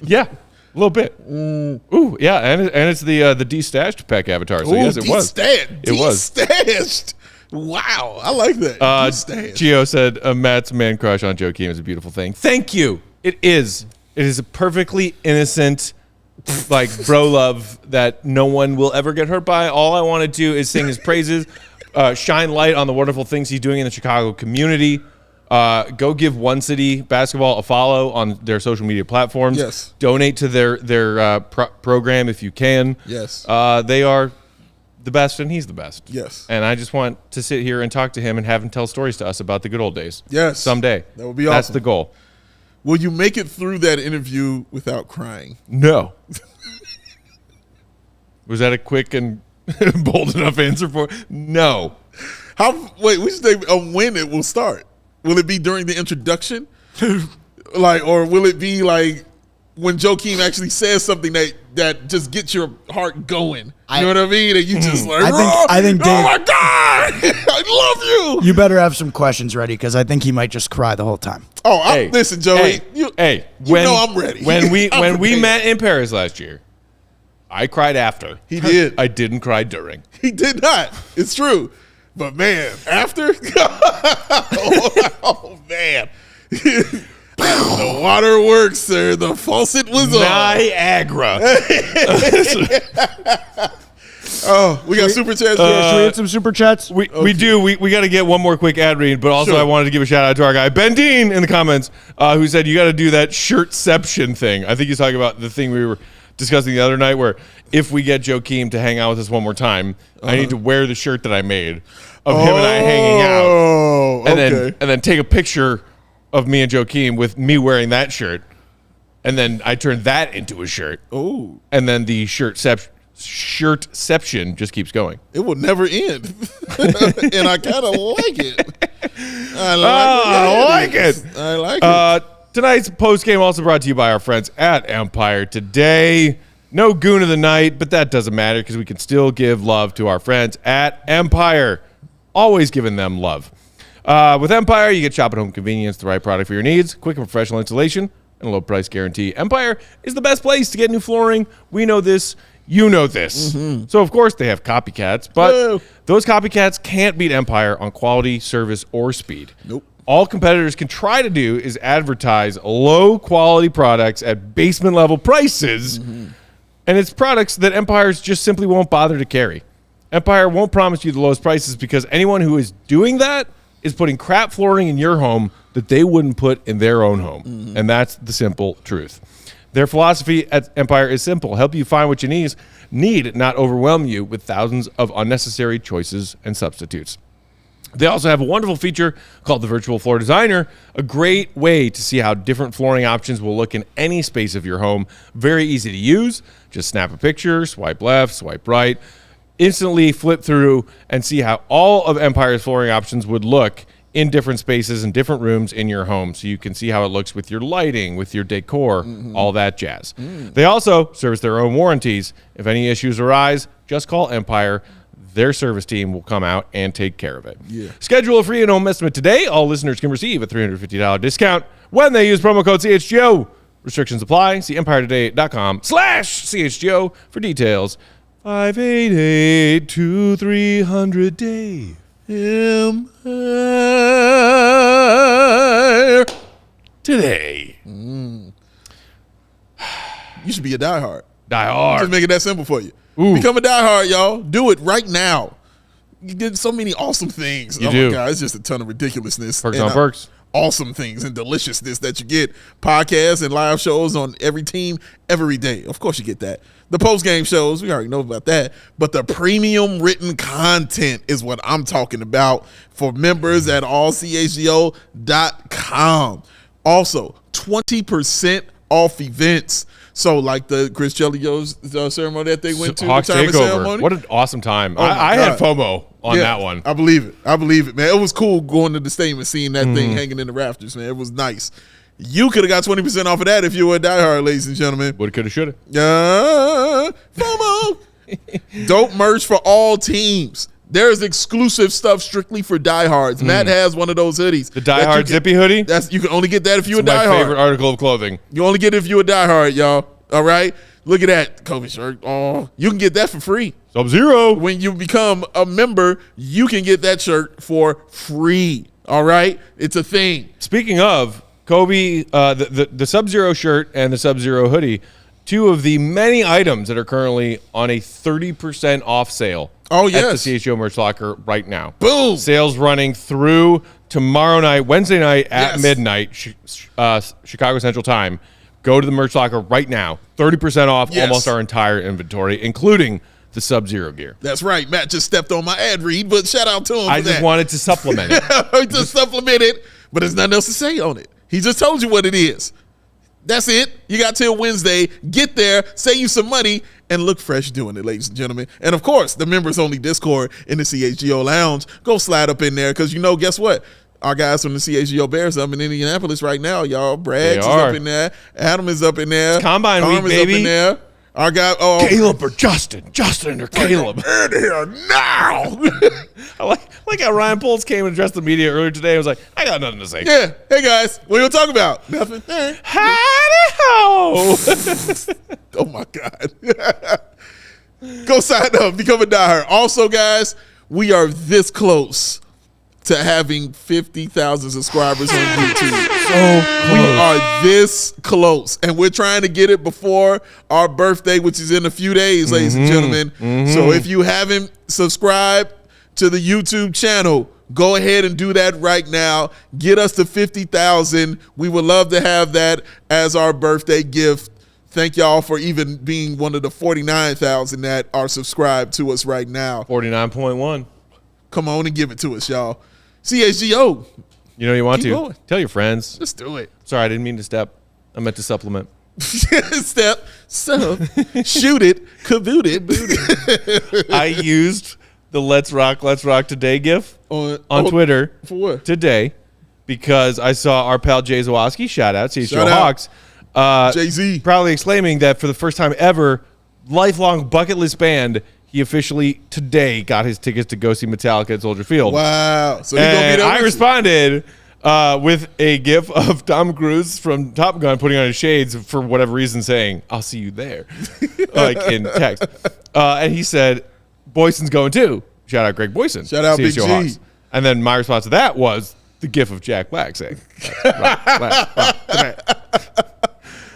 Yeah. A little bit. Ooh, yeah, and it's the de-stashed Peck avatar. So yes, it was. It was De-stashed. Wow, I like that. Gio said, Matt's man crush on Joakim is a beautiful thing. Thank you. It is. It is a perfectly innocent, like, bro love that no one will ever get hurt by. All I want to do is sing his praises, shine light on the wonderful things he's doing in the Chicago community. Go give One City Basketball a follow on their social media platforms. Yes. Donate to their program if you can. Yes. They are the best, and he's the best. Yes. And I just want to sit here and talk to him and have him tell stories to us about the good old days. Yes. Someday. That would be awesome. That's the goal. Will you make it through that interview without crying? No. Was that a quick and bold enough answer for it? No. Wait, we should say when it will start. Will it be during the introduction? Or will it be like when Joakim actually says something that just gets your heart going? You know what I mean? And you just like, I think Dave, oh my God, I love you. You better have some questions ready because I think he might just cry the whole time. Oh, listen, Joey. You know I'm ready. When we met in Paris last year, I cried after. He did. I didn't cry during. He did not. It's true. But man, after? Oh man. The water works, sir. The faucet was on. Niagara. Oh, we got super chats. Should we hit some super chats? We do. We got to get one more quick ad read, but also I wanted to give a shout out to our guy Ben Dean in the comments, who said you got to do that shirtception thing. I think he's talking about the thing we were discussing the other night, where if we get Joakim to hang out with us one more time, I need to wear the shirt that I made of him and I hanging out, and then take a picture of me and Joakim with me wearing that shirt, and then I turn that into a shirt. Oh, and then the shirtception just keeps going. It will never end, and I kind of like it. I like it. Tonight's post game also brought to you by our friends at Empire. Today, no goon of the night, but that doesn't matter because we can still give love to our friends at Empire. Always giving them love. With Empire, you get shop at home convenience, the right product for your needs, quick and professional installation, and a low price guarantee. Empire is the best place to get new flooring. We know this. You know this. Mm-hmm. So, of course, they have copycats, but those copycats can't beat Empire on quality, service, or speed. Nope. All competitors can try to do is advertise low-quality products at basement-level prices, and it's products that Empires just simply won't bother to carry. Empire won't promise you the lowest prices because anyone who is doing that is putting crap flooring in your home that they wouldn't put in their own home, and that's the simple truth. Their philosophy at Empire is simple: help you find what you need, not overwhelm you with thousands of unnecessary choices and substitutes. They also have a wonderful feature called the Virtual Floor Designer, a great way to see how different flooring options will look in any space of your home. Very easy to use. Just snap a picture, swipe left, swipe right, instantly flip through and see how all of Empire's flooring options would look in different spaces and different rooms in your home, so you can see how it looks with your lighting, with your decor, all that jazz. They also service their own warranties. If any issues arise, just call Empire. Their service team will come out and take care of it. Yeah. Schedule a free in-home estimate today. All listeners can receive a $350 discount when they use promo code CHGO. Restrictions apply. See empiretoday.com/CHGO for details. 588-2300 Dave. Empire today. You should be a diehard. Diehard. Just make it that simple for you. Ooh. Become a diehard, y'all. Do it right now. You get so many awesome things. You oh do. My God, it's just a ton of ridiculousness. Perks on perks. Awesome things and deliciousness that you get. Podcasts and live shows on every team every day. Of course you get that. The post-game shows, we already know about that. But the premium written content is what I'm talking about for members at ALLCITY.com. Also, 20% off events. So, like the Chris Chelios ceremony that they went to, Hawks retirement Takeover. ceremony. What an awesome time. Oh I had FOMO on that one. I believe it. Man. It was cool going to the stadium and seeing that thing hanging in the rafters, man. It was nice. You could have got 20% off of that if you were a diehard, ladies and gentlemen. Woulda, coulda, shoulda. FOMO. Dope merch for all teams. There's exclusive stuff strictly for diehards. Matt has one of those hoodies. The diehard zippy hoodie? You can only get that if you're a my diehard. favorite article of clothing. You only get it if you're a diehard, y'all. All right? Look at that Kobe shirt. Oh, you can get that for free. Sub-Zero. When you become a member, you can get that shirt for free. All right? It's a thing. Speaking of, Kobe, the Sub-Zero shirt and the Sub-Zero hoodie, two of the many items that are currently on a 30% off sale. Oh, yes. At the CHGO merch locker right now. Boom. Sales running through tomorrow night, Wednesday night at midnight, Chicago Central Time. Go to the merch locker right now. 30% off almost our entire inventory, including the Sub-Zero gear. That's right. Matt just stepped on my ad read, but shout out to him I just wanted to supplement it. just supplement it, but there's nothing else to say on it. He just told you what it is. That's it. You got till Wednesday. Get there, save you some money, and look fresh doing it, ladies and gentlemen. And, of course, the members-only Discord in the CHGO Lounge. Go slide up in there because, guess what? Our guys from the CHGO Bears up in Indianapolis right now, y'all. Braggs is are. up in there. Adam is up in there. It's Combine Carm week, is baby. up in there. Our guy, Caleb or Justin or Caleb. in here now. I like how Ryan Poles came and addressed the media earlier today. I was like, I got nothing to say. Yeah. Hey, guys. What are you going to talk about? Nothing. Howdy-ho! Oh, my God. Go sign up. Become a diehard. Also, guys, we are this close to having 50,000 subscribers on YouTube. We are this close, and we're trying to get it before our birthday, which is in a few days, ladies and gentlemen. So if you haven't subscribed to the YouTube channel, go ahead and do that right now. Get us to 50,000. We would love to have that as our birthday gift. Thank y'all for even being one of the 49,000 that are subscribed to us right now. 49.1. Come on and give it to us, y'all. CHGO. You know you want Keep to. going. Tell your friends. Let's do it. Sorry, I didn't mean to step. I meant to supplement. Step, shoot it, kaboot it. I used the Let's Rock Today gif on Twitter For what? today because I saw our pal Jay Zawoski, shout out, CHGO Shout out. Hawks, Jay-Z. proudly exclaiming that for the first time ever, lifelong bucket list band, he officially today got his tickets to go see Metallica at Soldier Field. Wow. So he's going to be And there. I with you. responded with a gif of Tom Cruise from Top Gun putting on his shades for whatever reason saying, I'll see you there, like in text. And he said, Boyson's going too. Shout out Greg Boyson. Shout out Big CHGO G. Hawks. And then my response to that was the gif of Jack Black saying,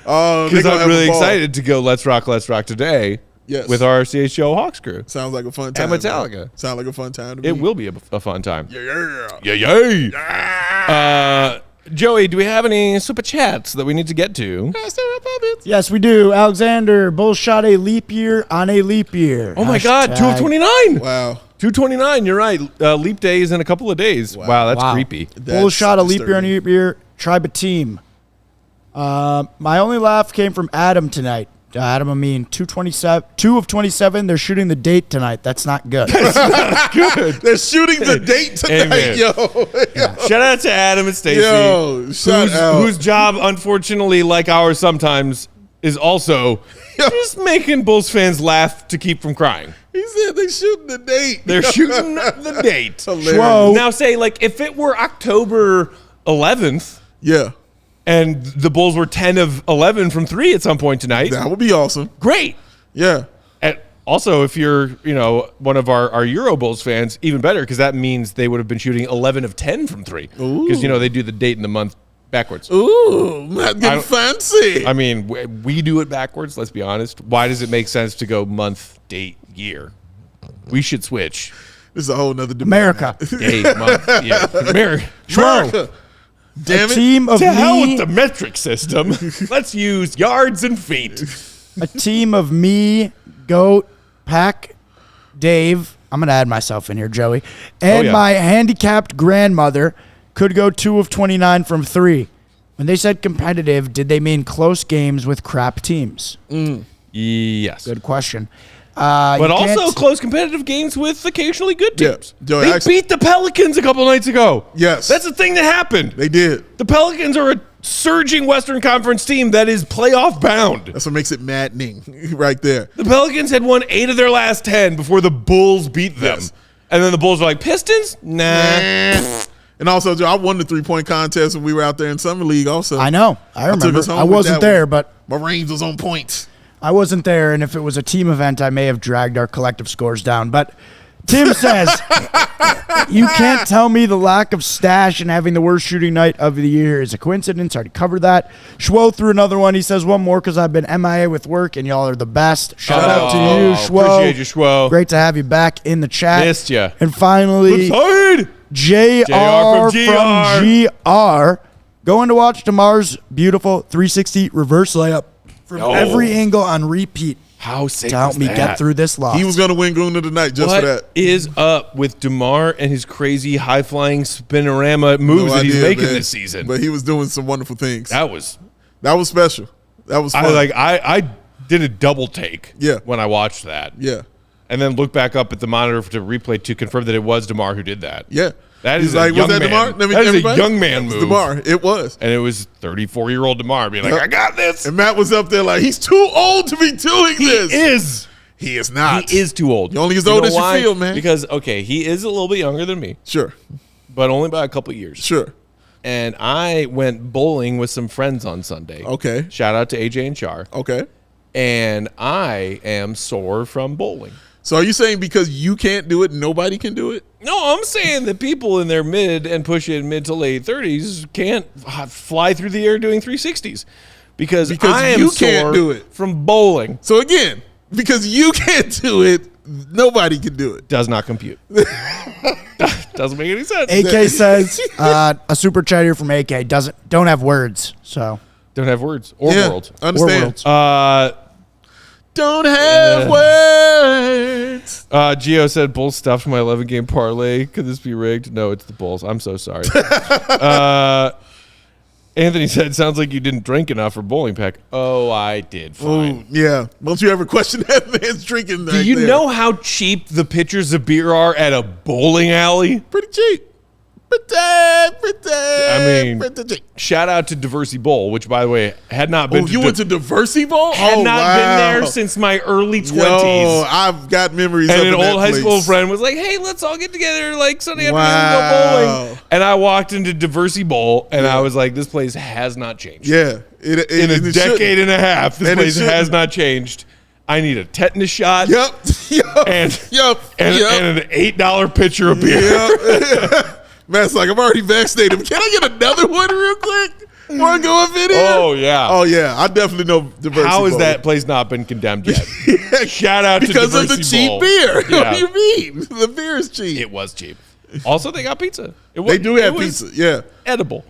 Oh, because they gonna I'm have really a ball. excited to go Let's Rock today Yes. with our CHGO Hawks crew. Sounds like a fun time. And Metallica. Man. Sounds like a fun time to me. It will be a fun time. Yeah. Yeah. Joey, do we have any super chats that we need to get to? Yes, we do. Alexander, Bulls shot a leap year on a leap year. Oh my God, 2 of 29. Wow. 229, you're right. Leap day is in a couple of days. Wow, that's Wow. creepy. Bulls shot a leap year on a disturbing. leap year. Tribe a team. My only laugh came from Adam tonight. Adam, I mean, 2 of 27. They're shooting the date tonight. That's not good. They're shooting the date tonight, Amen. yo. Shout out to Adam and Stacy, Yo, shout out. whose job, unfortunately, like ours sometimes, is also just making Bulls fans laugh to keep from crying. He said they're shooting the date. They're shooting the date. Hilarious. Whoa. Now say, like, if it were October 11th Yeah. and the Bulls were 10 of 11 from 3 at some point tonight, That would be awesome. great. Yeah. And also, if you're, one of our Euro Bulls fans, even better, because that means they would have been shooting 11 of 10 from 3. Because, they do the date and the month backwards. Ooh, not getting fancy. I mean, we do it backwards, let's be honest. Why does it make sense to go month, date, year? We should switch. This is a whole nother debate. America. Day, month, year. America. America. Damn a it. team of To hell with me. the metric system. Let's use yards and feet. A team of me, Goat, Pack, Dave. I'm going to add myself in here, Joey. And yeah. my handicapped grandmother could go 2 of 29 from 3. When they said competitive, did they mean close games with crap teams? Yes. Good question. But also close competitive games with occasionally good Yeah. teams. Joey, They actually- beat the Pelicans a couple nights ago. Yes. That's the thing that happened. They did. The Pelicans are a surging Western Conference team that is playoff bound. That's what makes it maddening right there. The Pelicans had won 8 of their last 10 before the Bulls beat them. Yes. And then the Bulls were like, Pistons? Nah. And also, Joe, I won the 3-point contest when we were out there in Summer League also. I know. I took remember. us home I with wasn't that there, one. but My range was on point. I wasn't there. And if it was a team event, I may have dragged our collective scores down. But Tim says, you can't tell me the lack of stash and having the worst shooting night of the year is a coincidence. I already covered that. Schwo threw another one. He says one more because I've been MIA with work and y'all are the best. Shout out to you, Schwo. Appreciate you, Schwo. Great to have you back in the chat. Missed ya. And finally, Side. JR from from GR going to watch DeMar's beautiful 360 reverse layup from Oh. every angle on repeat How sick to help is me that? get through this loss. He was going to win Goon of the Night just for What that. is up with DeMar and his crazy high-flying spinorama moves No that he's idea, making man. this season? But he was doing some wonderful things. That was special. That was fun. I did a double take Yeah. when I watched that. Yeah. And then looked back up at the monitor to replay to confirm that it was DeMar who did that. Yeah. That is He's like, a young was that man. DeMar? Let me That is everybody- a young man move. DeMar, it was. And it was 34-year-old DeMar being like, Yep. I got this. And Matt was up there like, he's too old to be doing this. He is not. He is too old. You're only as You old know as you why? feel, man. Because, okay, he is a little bit younger than me, Sure. but only by a couple years. Sure. And I went bowling with some friends on Sunday. Okay. Shout out to AJ and Char. Okay. And I am sore from bowling. So are you saying because you can't do it, nobody can do it? No, I'm saying that people in their mid to late 30s can't fly through the air doing 360s because I am you sore can't do it from bowling. So again, because you can't do it, nobody can do it. Does not compute. Doesn't make any sense. AK says a super chat here from AK don't have words. So Don't have words or Yeah, worlds. understand. worlds. Don't have words. Gio said Bulls stuffed my 11-game parlay. Could this be rigged? No, it's the Bulls. I'm so sorry. Anthony said, sounds like you didn't drink enough for bowling pack. Oh, I did. Fine. Ooh, yeah. Don't you ever question that man's drinking? Do you know how cheap the pitchers of beer are at a bowling alley? Pretty cheap. Pretty cheap. Shout out to Diversity Bowl, which, by the way, had not been. Oh, you went to Diversity Bowl? had Oh, not wow. been there since my early 20s. Yo, I've got memories And of an in that old high place. school friend was like, hey, let's all get together like Sunday afternoon Wow. and go bowling. And I walked into Diversity Bowl, and I was like, this place has not changed. Yeah. In a decade and a half, this And it place has shouldn't. not changed. I need a tetanus shot Yep. and an $8 pitcher of beer. Yep. Matt's like, I'm already vaccinated. Can I get another one real quick? Want to go up in here? Oh, yeah. Oh, yeah. I definitely know Diversity How has Bowl. that place not been condemned yet? Shout out to Because of the Diversity cheap Bowl. beer. What Yeah. do you mean? The beer is cheap. It was cheap. Also, they got pizza. They do have pizza. Yeah. Edible.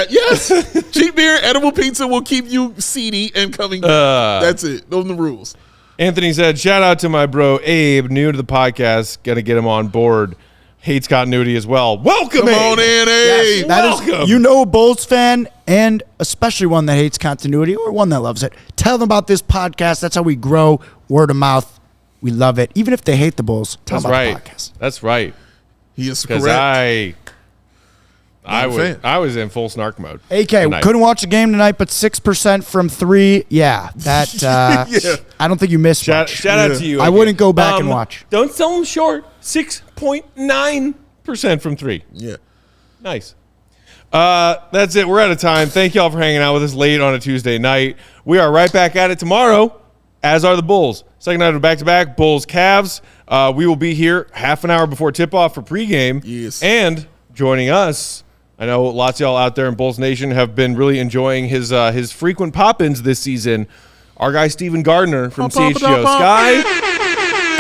Yes. Cheap beer, edible pizza will keep you seedy and coming back. That's it. Those are the rules. Anthony said, shout out to my bro Abe, new to the podcast. Gonna get him on board. Hates continuity as well. Welcome, Come Abe. on in, yes, Abe. Welcome. you know a Bulls fan and especially one that hates continuity or one that loves it. Tell them about this podcast. That's how we grow word of mouth. We love it. Even if they hate the Bulls, tell That's them about right. the podcast. That's right. He is Because correct. I was in full snark mode. AK, tonight. couldn't watch the game tonight, but 6% from 3. Yeah, that. Yeah. I don't think you missed much. Shout out to you. I AK. wouldn't go back and watch. Don't sell them short. 6.9% from 3. Yeah. Nice. That's it. We're out of time. Thank you all for hanging out with us late on a Tuesday night. We are right back at it tomorrow, as are the Bulls. Second night of back-to-back, Bulls-Cavs. We will be here half an hour before tip-off for pregame. Yes. And joining us, I know lots of y'all out there in Bulls Nation have been really enjoying his frequent pop-ins this season. Our guy Steven Gardner from CHGO Sky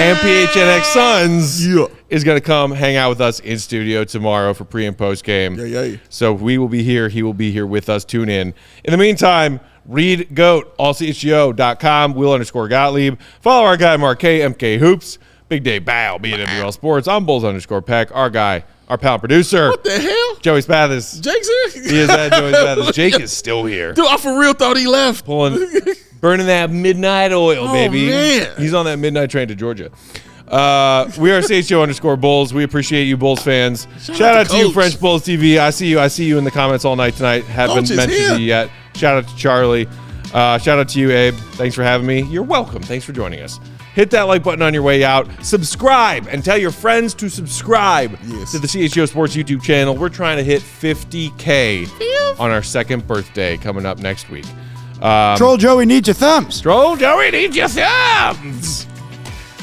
and PHNX Suns is going to come hang out with us in studio tomorrow for pre and post game. Yeah. So we will be here. He will be here with us. Tune in. In the meantime, read GOAT, allchgo.com, Will_Gottlieb. Follow our guy Mark K, MK Hoops. Big Day Bow, BNWL Sports. I'm Bulls_Peck. Our guy, our pal producer. What the hell? Joey Spathis. Jake's here? He is at Joey Spathis. Jake is still here. Dude, I for real thought he left. Burning that midnight oil, baby. Man. He's on that midnight train to Georgia. We are CHGO_Bulls. We appreciate you, Bulls fans. Shout out to you, Coach. French Bulls TV. I see you in the comments all night tonight. Haven't Coach is mentioned here. you yet. Shout out to Charlie. Shout out to you, Abe. Thanks for having me. You're welcome. Thanks for joining us. Hit that like button on your way out. Subscribe and tell your friends to subscribe to the CHGO Sports YouTube channel. We're trying to hit 50K on our second birthday coming up next week. Troll Joey needs your thumbs. Troll Joey needs your thumbs.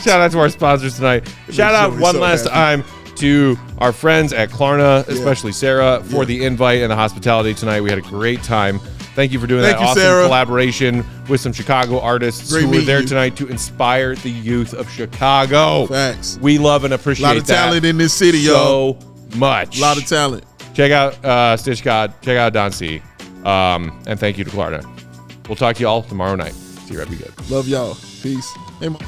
Shout out to our sponsors tonight. Shout out Joey one so last happy. time to our friends at Klarna, especially Sarah, for the invite and the hospitality tonight. We had a great time. Thank you for doing Thank that you, awesome Sarah. collaboration with some Chicago artists Great who were meeting there you. tonight to inspire the youth of Chicago. Facts. We love and A appreciate lot of that talent in this city, y'all. so much. A lot of talent. Check out Stitch God. Check out Don C. And thank you to Klarna. We'll talk to you all tomorrow night. See you right. Be good. Love y'all. Peace. Hey, Mom.